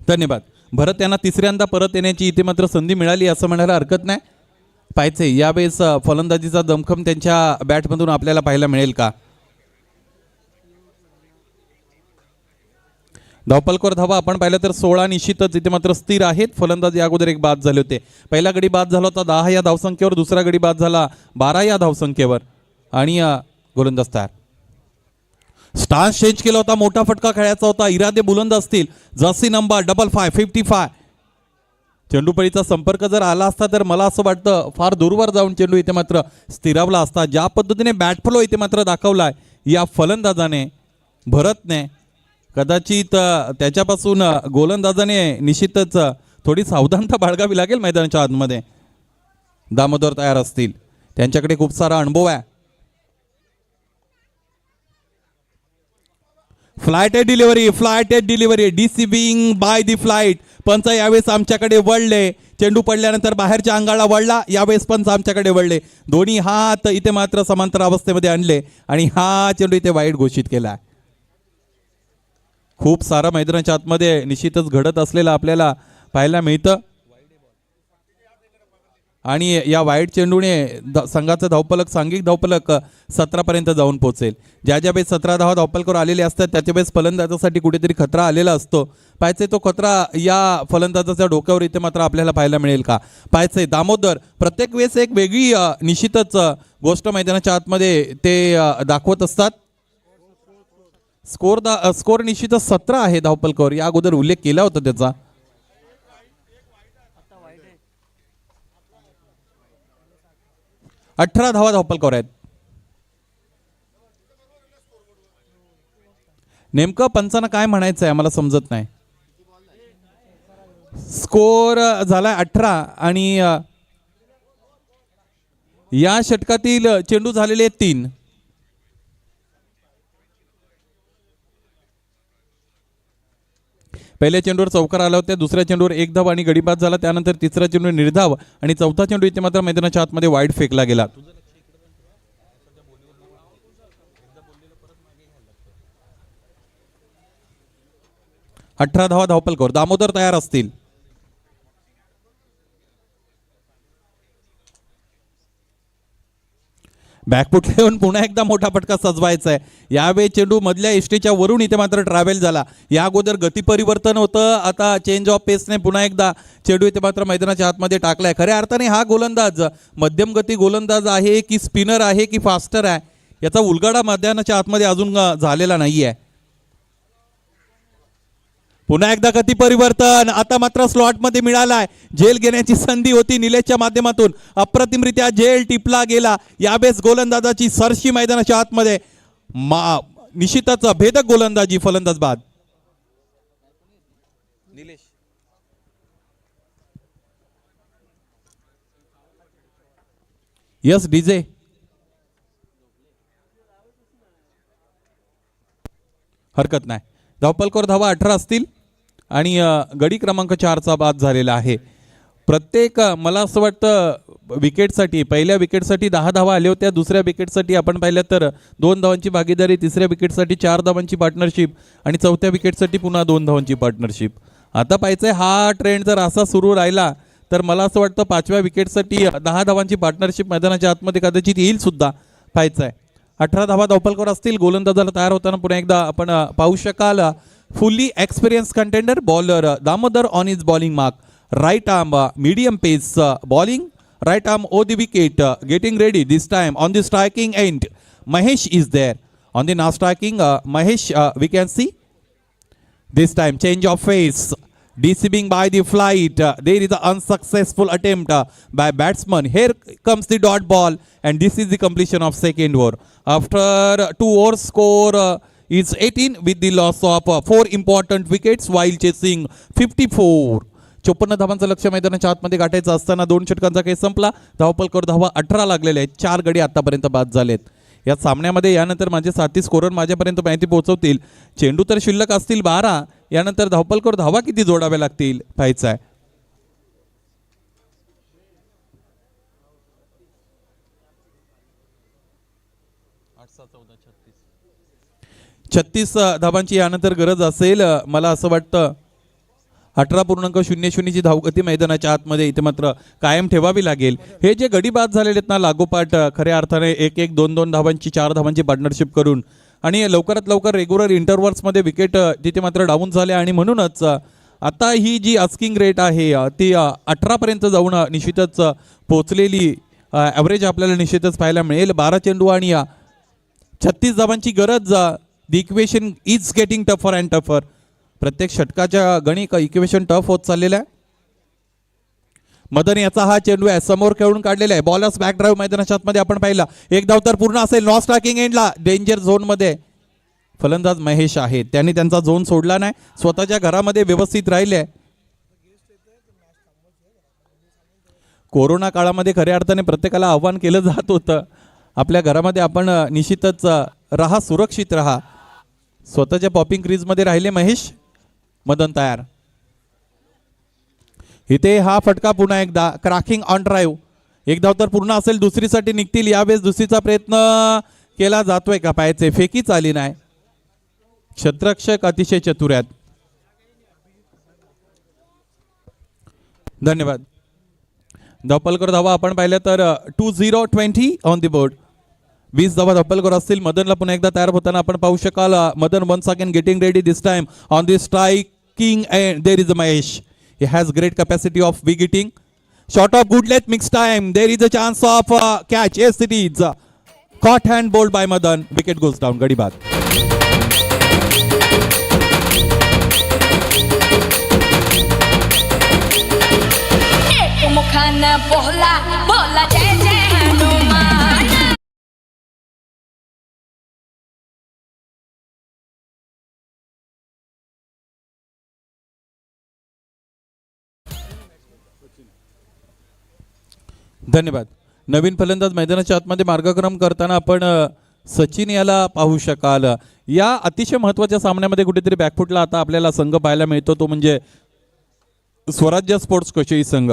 धन्यवाद. भरत यांना तिसऱ्यांदा परत येण्याची इथे मात्र संधी मिळाली असं म्हणायला हरकत नाही. पाहिजे यावेळेस फलंदाजीचा दमखम त्यांच्या बॅटमधून आपल्याला पाहायला मिळेल का. धावपलकर धावा आपण पाहिलं तर 16 निश्चितच इथे मात्र स्थिर आहेत. फलंदाज या अगोदर एक बाद झाले होते. पहिला गडी बाद झाला होता 10 या धावसंख्येवर, दुसरा गडी बाद झाला 12 या धावसंख्येवर आणि गोलंदाज तयार. स्टान्स चेंज केला होता, मोठा फटका खेळायचा होता, इरादे बुलंद असतील. Jersey number 5555. चेंडूपळीचा संपर्क जर आला असता तर मला असं वाटतं फार दूरवर जाऊन चेंडू इथे मात्र स्थिरावला असता. ज्या पद्धतीने बॅट फ्लो इथे मात्र दाखवलाय या फलंदाजाने भरतने, कदाचित त्याच्यापासून गोलंदाजाने निश्चितच थोडी सावधानता बाळगावी लागेल मैदानाच्या आतमध्ये. दामोदर तयार असतील, त्यांच्याकडे खूप सारा अनुभव आहे. Flight delivery deceiving by the flight. पंच यावेळेस आमच्याकडे वळले. चेंडू पडल्यानंतर बाहेरच्या अंगाला वळला, यावेळेस पंच आमच्याकडे वळले. दोन्ही हात इथे मात्र समांतर अवस्थेमध्ये आणले आणि हा चेंडू इथे वाईट घोषित केला. खूप सारा मैदानाच्या आतमध्ये निश्चितच घडत असलेलं आपल्याला पाहायला मिळतं आणि या वाईट चेंडूने संघाचं धावपलक, सांघिक धावपलक 17 पर्यंत जाऊन पोहोचेल. ज्या वेळेस 17 धावा धावपलकर आलेले असतात त्याच्या वेळेस फलंदाजासाठी कुठेतरी खतरा आलेला असतो. पाहायचे तो खतरा या फलंदाजाच्या डोक्यावर इथे मात्र आपल्याला पाहायला मिळेल का. पाहायचे दामोदर प्रत्येक वेळेस एक वेगळी निश्चितच गोष्ट मैदानाच्या आतमध्ये ते दाखवत असतात. स्कोर निश्चितच 17 आहे धावपलकर, या अगोदर उल्लेख केला होता त्याचा. 18 धावा धावपलकावर आहेत. नेमकं पंचांना काय म्हणायचं आहे मला समजत नाही. स्कोर झाला 18 आणि या षटकातील चेंडू झालेले 3. पहिल्या चेंडूवर चौकार आला होता, दुसऱ्या चेंडूवर 1 धाव आणि गडी बाद झाला. त्यानंतर तिसरा चेंडू निर्धाव आणि चौथा चेंडू इथे मात्र मैदानाच्या आतमध्ये वाईड फेकला गेला. 18 धावा धावपलकावर. दामोदर तयार असतील. बॅकफुटला येऊन पुन्हा एकदा मोठा फटका सजवायचा आहे. यावेळी चेंडू मधल्या एसटीच्या वरून इथे मात्र ट्रॅव्हल झाला. या अगोदर गती परिवर्तन होतं, आता चेंज ऑफ पेसने पुन्हा एकदा चेंडू इथे मात्र मैदानाच्या आतमध्ये टाकलाय. खऱ्या अर्थाने हा गोलंदाज मध्यम गती गोलंदाज आहे की स्पिनर आहे की फास्टर आहे याचा उलगडा मैदानाच्या आतमध्ये अजून झालेला नाहीये. पुन्हा एकदा गती परिवर्तन, आता मात्र स्लॉटमध्ये मिळालाय. झेल घेण्याची संधी होती निलेशच्या माध्यमातून, अप्रतिमरित्या झेल टिपला गेला. यावेळेस गोलंदाजाची सरशी मैदानाच्या आतमध्ये निश्चितच भेदक गोलंदाजी. फलंदाज बाद. निलेश यस डीजे हरकत नाही. धावपलकावर धावा 18 असतील आणि गडी क्रमांक 4चा बाद झालेला आहे. प्रत्येक मला असं वाटतं विकेटसाठी पहिल्या विकेटसाठी 10 धावा आल्या होत्या, दुसऱ्या विकेटसाठी आपण पाहिलं तर 2 धावांची भागीदारी, तिसऱ्या विकेटसाठी 4 धावांची पार्टनरशिप आणि चौथ्या विकेटसाठी पुन्हा 2 धावांची पार्टनरशिप. आता पाहायचंय हा ट्रेंड जर असा सुरू राहिला तर मला असं वाटतं 5व्या विकेटसाठी 10 धावांची पार्टनरशिप मैदानाच्या आतमध्ये कदाचित येईल सुद्धा. पाहायचंय 18 धावा धावपलकावर असतील. गोलंदाजाला तयार होताना पुन्हा एकदा आपण पाहू शकाल. Fully experience contender bowler Damodar on is bowling mark. Right arm medium pace bowling. Right arm over the wicket getting ready. This time on the striking end Mahesh is there. On the non striking Mahesh we can see. This time change of face. Deceiving by the flight. There is an unsuccessful attempt by batsman. Here comes the dot ball and this is the completion of second over. After 2 overs score is 18 with the loss of 4 important wickets while chasing 54. 54 धावांचं लक्ष्य मैदानाच्या आतमध्ये गाठायचं असताना 2 षटकांचा खेळ संपला. धावपलकावर धावा 18 लागलेले आहेत. 4 गडी आतापर्यंत बाद झालेत. या सामन्यामध्ये यानंतर माझे साथी स्कोरर माझ्यापर्यंत माहिती पोहोचवतील. चेंडू तर शिल्लक असतील 12. यानंतर धावपलकावर धावा किती जोडाव्या लागतील पाहायचं आहे. 36 धावांची यानंतर गरज असेल. मला असं वाटतं 18.00 ची धावगती मैदानाच्या आतमध्ये इथे मात्र कायम ठेवावी लागेल. हे जे गडी बाद झालेले आहेत ना लागोपाठ खऱ्या अर्थाने 1-1, 2-2 धावांची 4 धावांची पार्टनरशिप करून आणि लवकरात लवकर रेग्युलर इंटरव्हल्समध्ये विकेट तिथे मात्र डाऊन झाले आणि म्हणूनच आता ही जी आस्किंग रेट आहे ती 18 पर्यंत जाऊन निश्चितच पोहोचलेली ॲव्हरेज आपल्याला निश्चितच पाहायला मिळेल. 12 चेंडू आणि 36 धावांची गरज. The equation is getting tougher and tougher. प्रत्येक षटकाच्या गणित इक्वेशन टफ होत चाललेलं आहे. मदन याचा हा चेंडू आहे समोर खेळून काढलेला आहे. बॉलर्स बॅक ड्राईव्ह मैदानाच्या आतमध्ये आपण पाहिला. 1 धाव तर पूर्ण असेल. नॉन स्ट्रायकिंग एंडला डेंजर झोनमध्ये फलंदाज महेश आहेत. त्यांनी त्यांचा झोन सोडला नाही. स्वतःच्या घरामध्ये व्यवस्थित राहिले. कोरोना काळामध्ये खऱ्या अर्थाने प्रत्येकाला आव्हान केलं जात होतं आपल्या घरामध्ये आपण निश्चितच राहा, सुरक्षित राहा. स्वतःच्या पॉपिंग क्रीजमध्ये राहिले महेश. मदन तयार. इथे हा फटका पुन्हा एकदा क्रॅकिंग ऑन ड्राईव्ह. 1 धाव तर पूर्ण असेल. दुसरीसाठी निघतील. यावेळेस दुसरीचा प्रयत्न केला जातोय का पाहायचे. फेकीच आली नाही. क्षेत्ररक्षक अतिशय चतुर आहेत. धन्यवाद. धावपलकर धावा आपण पाहिलं तर 20-20 ऑन द बोर्ड. 20 धावा धावपलकर असतील. मदनला पुन्हा एकदा तयार होताना आपण पाहू शकाल. Madan once again getting ready. This time on the striking end there is a Mahesh. He has great capacity of wicketting. Shot of good length mixed time. There is a chance of catch. Yes, it is. Caught and bowled by Madan. Wicket goes down. Gadi baat. एक मुखानं बोला बोला जय जय हनुमान. धन्यवाद. नवीन फलंदाज मैदानाच्या आतमध्ये मार्गक्रम करताना आपण सचिन याला पाहू शकाल. या अतिशय महत्त्वाच्या सामन्यामध्ये कुठेतरी बॅकफुटला आता आपल्याला संघ पाहायला मिळतो, तो म्हणजे स्वराज्य स्पोर्ट्स कोचई संघ.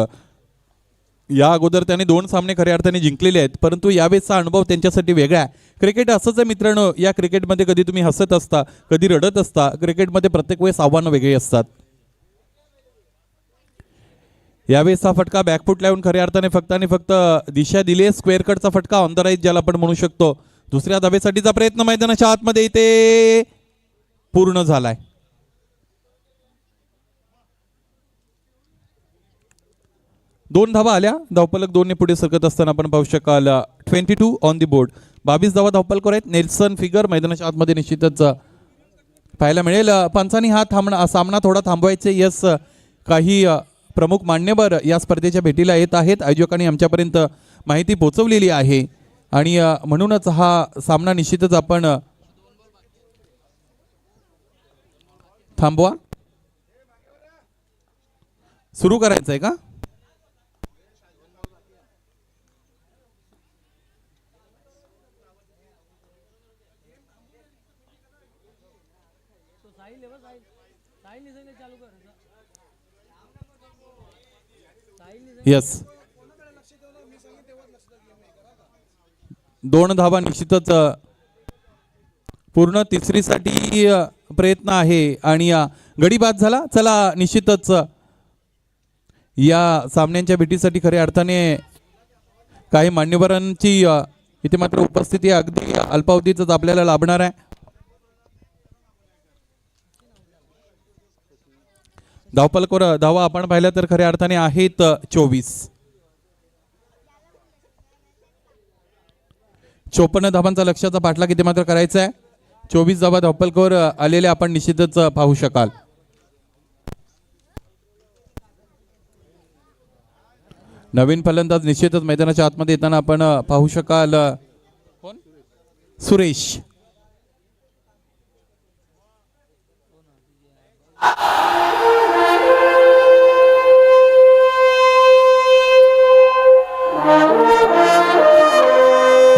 या अगोदर त्यांनी 2 सामने खऱ्या अर्थाने जिंकलेले आहेत, परंतु यावेळेसचा अनुभव त्यांच्यासाठी वेगळा आहे. क्रिकेट असंच आहे मित्रांनो, या क्रिकेटमध्ये कधी तुम्ही हसत असता, कधी रडत असता. क्रिकेटमध्ये प्रत्येक वेळेस आव्हानं वेगळी असतात. यावेळेस हा फटका बॅकफुटला येऊन खऱ्या अर्थाने फक्त आणि फक्त दिशा दिली. स्क्वेअर कटचा फटका ऑन द राईट ज्याला आपण म्हणू शकतो. दुसऱ्या धावेसाठीचा प्रयत्न मैदानाच्या आतमध्ये इथे पूर्ण झालाय. दोन धावा आल्या. धावफलक 2 ने पुढे सरकत असताना आपण पाहू शकाल 22 ऑन दी बोर्ड. 22 धावा धावफलकावर आहेत. नेल्सन फिगर मैदानाच्या आतमध्ये निश्चितच पाहायला मिळेल. पंचांनी हा सामना थोडा थांबवायचे. यस, काही प्रमुख मान्यवर या स्पर्धेच्या भेटीला येत आहेत. आयोजकांनी आमच्यापर्यंत माहिती पोहोचवलेली आहे आणि म्हणूनच हा सामना निश्चितच आपण थांबवा. सुरू करायचं आहे का? यस, 2 धावा निश्चितच पूर्ण. तिसरीसाठी प्रयत्न आहे आणि गडी बाद झाला. चला, निश्चितच या सामन्यांच्या भेटीसाठी खऱ्या अर्थाने काही मान्यवरांची इथे मात्र उपस्थिती अगदी अल्पावधीतच आपल्याला लाभणार आहे. धावफलकावर धावा आपण पाहिल्या तर खऱ्या अर्थाने आहेत 24. 54 धावांचा लक्ष्याचा पाठलाग इथे मात्र करायचा आहे. 24 धावा धावफलकावर आलेल्या आपण निश्चितच पाहू शकाल. नवीन फलंदाज निश्चितच मैदानाच्या आतमध्ये येताना आपण पाहू शकाल. सुरेश.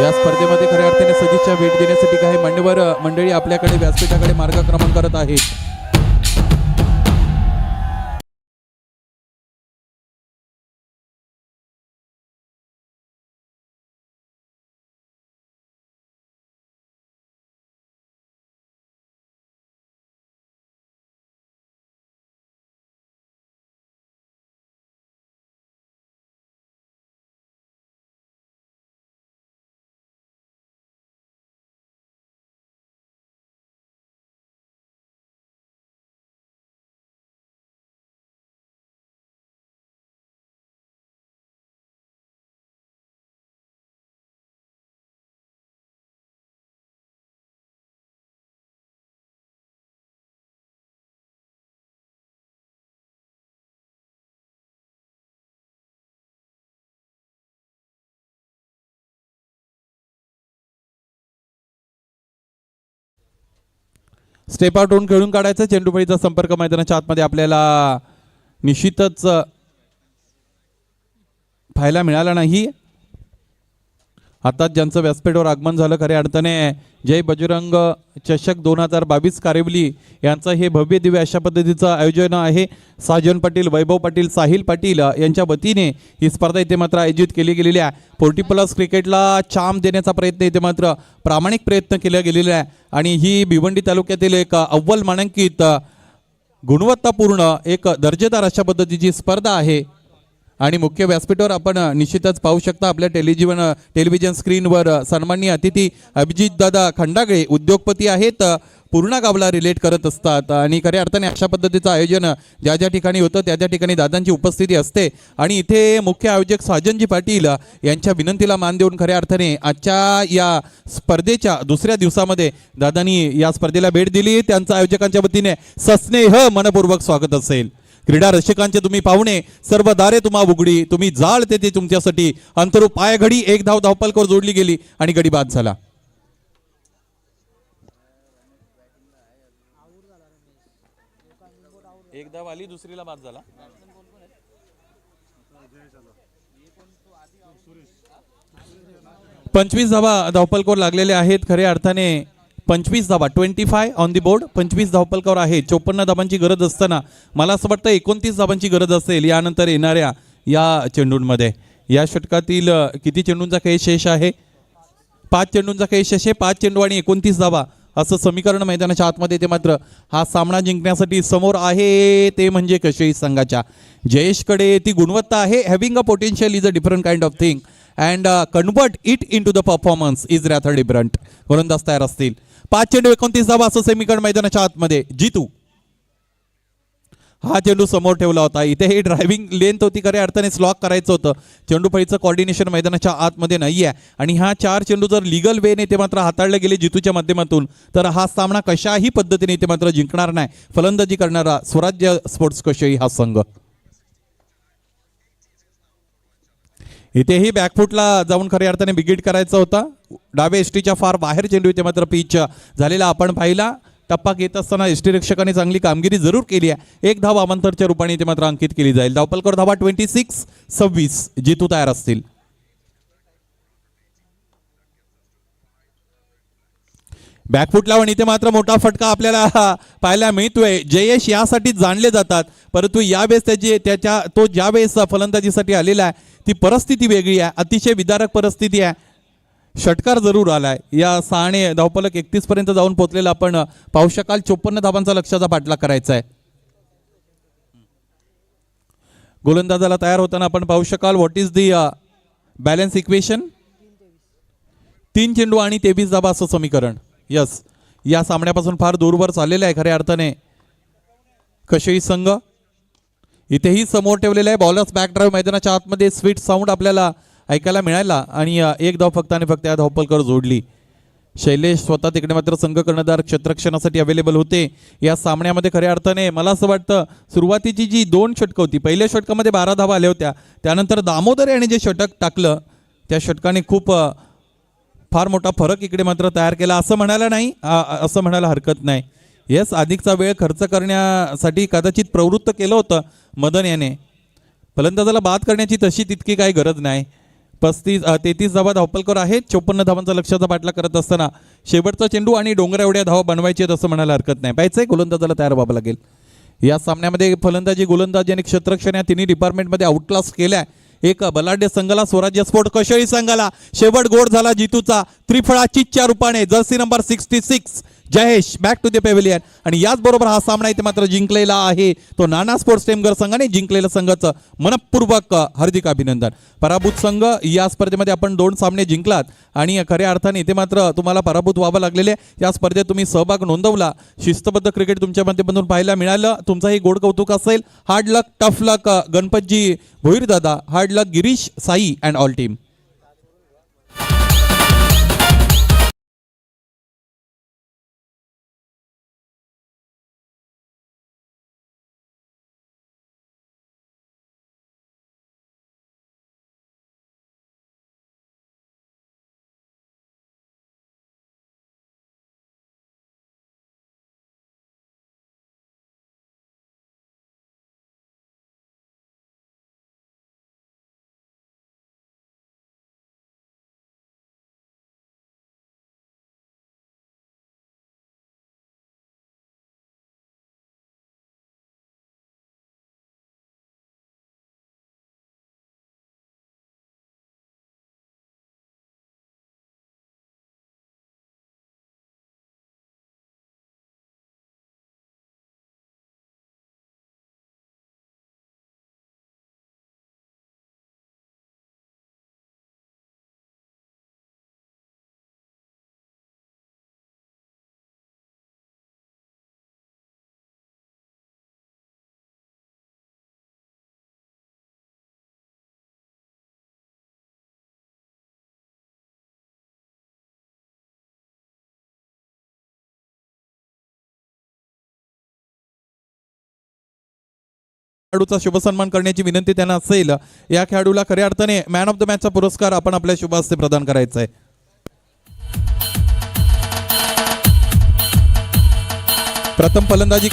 या स्पर्धेमध्ये खऱ्या अर्थाने सदिच्छा भेट देण्यासाठी काही मान्यवर मंडळी आपल्याकडे व्यासपीठाकडे मार्गक्रमण करत आहेत. स्टेप आउट होऊन खेळून काढायचं. चेंडूपळीचा संपर्क मैदानाच्या आतमध्ये आपल्याला निश्चितच पाहायला मिळाला नाही. आता ज्यांचं व्यासपीठावर आगमन झालं खऱ्या अर्थाने जय बजरंग चषक 2022 कारेवली यांचं हे भव्य दिव्य अशा पद्धतीचं आयोजन आहे. साजन पाटील, वैभव पाटील, साहिल पाटील यांच्या वतीने ही स्पर्धा इथे मात्र आयोजित केली गेलेली आहे. 40+ क्रिकेटला चाम देण्याचा प्रयत्न इथे मात्र प्रामाणिक प्रयत्न केला गेलेला आहे आणि ही भिवंडी तालुक्यातील एक अव्वल मानांकित गुणवत्तापूर्ण एक दर्जेदार अशा पद्धतीची स्पर्धा आहे. आणि मुख्य व्यासपीठावर आपण निश्चितच पाहू शकता आपल्या टेलिव्हिजन स्क्रीनवर सन्माननीय अतिथी अभिजितदादा खंडागळे उद्योगपती आहेत. पूर्ण गावला रिलेट करत असतात आणि खऱ्या अर्थाने अशा पद्धतीचं आयोजन ज्या ज्या ठिकाणी होतं त्या त्या ठिकाणी दादांची उपस्थिती असते आणि इथे मुख्य आयोजक साजनजी पाटील यांच्या विनंतीला मान देऊन खऱ्या अर्थाने आजच्या या स्पर्धेच्या दुसऱ्या दिवसामध्ये दादांनी या स्पर्धेला भेट दिली. त्यांचं आयोजकांच्या वतीने सस्नेह मनपूर्वक स्वागत असेल. क्रीडा रसिकांचे तुम्ही पाहुणे, सर्व दारे तुम्हा उघडी, तुम्ही जाळ ते तुमच्यासाठी. अंतरू पायघडी, 1 धाव धावपलकावर जोडली गेली आणि गडी बाद झाला. एक धाव आली, दुसरीला बाद झाला. 25 धावा धावपलकावर लागलेले आहेत. खऱ्या अर्थाने 25 धावा 25 ऑन दी बोर्ड. 25 धावपलकावर आहे. 54 धावांची गरज असताना मला असं वाटतं 29 धावांची गरज असेल यानंतर येणाऱ्या या चेंडूंमध्ये. या षटकातील किती चेंडूंचा खेळ शेष आहे? 5 चेंडूंचा खेळ शेष आहे. 5 चेंडू आणि 29 धावा असं समीकरण मैदानाच्या आतमध्ये येते. मात्र हा सामना जिंकण्यासाठी समोर आहे ते म्हणजे कशेई संघाच्या. जयेशकडे ती गुणवत्ता आहे. Having a potential is a different kind of thing and convert it in to the performance is rather different. गोलंदाज तयार असतील. 5 चेंडू 29 धावा असं समीकरण मैदानाच्या आतमध्ये. जितू हा चेंडू समोर ठेवला होता. इथे ही ड्रायव्हिंग लेंथ होती. खऱ्या अर्थाने स्लॉक करायचं होतं. चेंडू फळीचं कॉर्डिनेशन मैदानाच्या आतमध्ये नाही आहे आणि हा 4 चेंडू जर लिगल वेने ते मात्र हाताळले गेले जितूच्या माध्यमातून तर हा सामना कशाही पद्धतीने ते मात्र जिंकणार नाही. फलंदाजी करणारा स्वराज्य स्पोर्ट्स कशेई हा संघ. इथेही बॅकफुटला जाऊन खऱ्या अर्थाने बिगिट करायचा होता. डावे एसटीच्या फार बाहेर चेंडू इथे मात्र पिच झालेला आपण पाहिला. टप्पा घेत असताना एसटी रक्षकाने चांगली कामगिरी जरूर केली आहे. 1 धाव अवांतरच्या रूपाने इथे मात्र अंकित केली जाईल. धावपलकर धावा 26-26. जितू तयार असतील. बॅकफुटला पण इथे मात्र मोठा फटका आपल्याला पाहायला मिळतोय. जयेश यासाठी जाणले जातात परंतु यावेळेस तो ज्यावेळेस फलंदाजीसाठी आलेला आहे ती परिस्थिती वेगळी आहे. अतिशय विदारक परिस्थिती आहे. षटकार जरूर आलाय. या 6 धावपलक 31 पर्यंत जाऊन पोहोचलेला आपण पाहू शकाल. 54 धावांचा लक्ष्याचा पाठलाग करायचा आहे. गोलंदाजाला तयार होताना आपण पाहू शकाल. What is the balance equation? 3 चेंडू आणि 23 धावा असं समीकरण. यस, या सामन्यापासून फार दूरवर चाललेलं आहे खऱ्या अर्थाने कशेई संघ. इथेही समोर ठेवलेला आहे. बॉलर्स बॅक ड्राईव्ह मैदानाच्या आतमध्ये स्वीट साऊंड आपल्याला ऐकायला मिळाला आणि 1 धाव फक्त आणि फक्त या धावपलकर जोडली. शैलेश स्वतः तिकडे मात्र संघ कर्णधार क्षेत्ररक्षणासाठी अवेलेबल होते. या सामन्यामध्ये खऱ्या अर्थाने मला असं वाटतं सुरुवातीची जी 2 षटकं होती, पहिल्या षटकामध्ये 12 धावा आल्या होत्या. त्यानंतर दामोदर याने जे षटक टाकलं त्या षटकाने खूप फार मोठा फरक इकडे मात्र तयार केला असं म्हणायला हरकत नाही. येस, अधिकचा वेळ खर्च करण्यासाठी कदाचित प्रवृत्त केलं होतं मदन याने. फलंदाजाला बाद करण्याची तशी तितकी काही गरज नाही. 33 धावा धावपलकर आहेत. 54 धावांचा लक्ष्याचा पाठलाग करत असताना शेवटचा चेंडू आणि डोंगरा एवढ्या धावा बनवायची आहेत असं म्हणायला हरकत नाही. पाहिजे गोलंदाजाला तयार व्हावं लागेल. या सामन्यामध्ये फलंदाजी गोलंदाजी आणि क्षेत्ररक्षण या तिन्ही डिपार्टमेंटमध्ये आउटक्लास केल्या. एक बलाढ्य संघाला स्वराज्य स्पोर्ट कशेई संघाला शेवट गोड झाला जितूचा त्रिफळाचीच्या रूपाने. Jersey number 66 Jayesh back to the pavilion आणि याचबरोबर हा सामना इथे मात्र जिंकलेला आहे तो नाना स्पोर्ट्स टेमघर संघाने. जिंकलेल्या संघाचं मनपूर्वक हार्दिक अभिनंदन. पराभूत संघ या स्पर्धेमध्ये आपण 2 सामने जिंकलात आणि खऱ्या अर्थाने इथे मात्र तुम्हाला पराभूत व्हावं लागलेले. या स्पर्धेत तुम्ही सहभाग नोंदवला. शिस्तबद्ध क्रिकेट तुमच्या माध्यमातून पाहायला मिळालं. तुमचंही गोड कौतुक असेल. हार्ड लक, टफ लक गणपतजी भोईर दादा, hard luck Girish, Sai and all team. खेळाडूचा शुभसन्मान करण्याची विनंती त्यांना असेल. या खेळाडूला खऱ्या अर्थाने मॅन ऑफ द मॅचचा पुरस्कार आपण आपल्या शुभ हस्ते प्रदान करायचा आहे. प्रथम फलंदाजी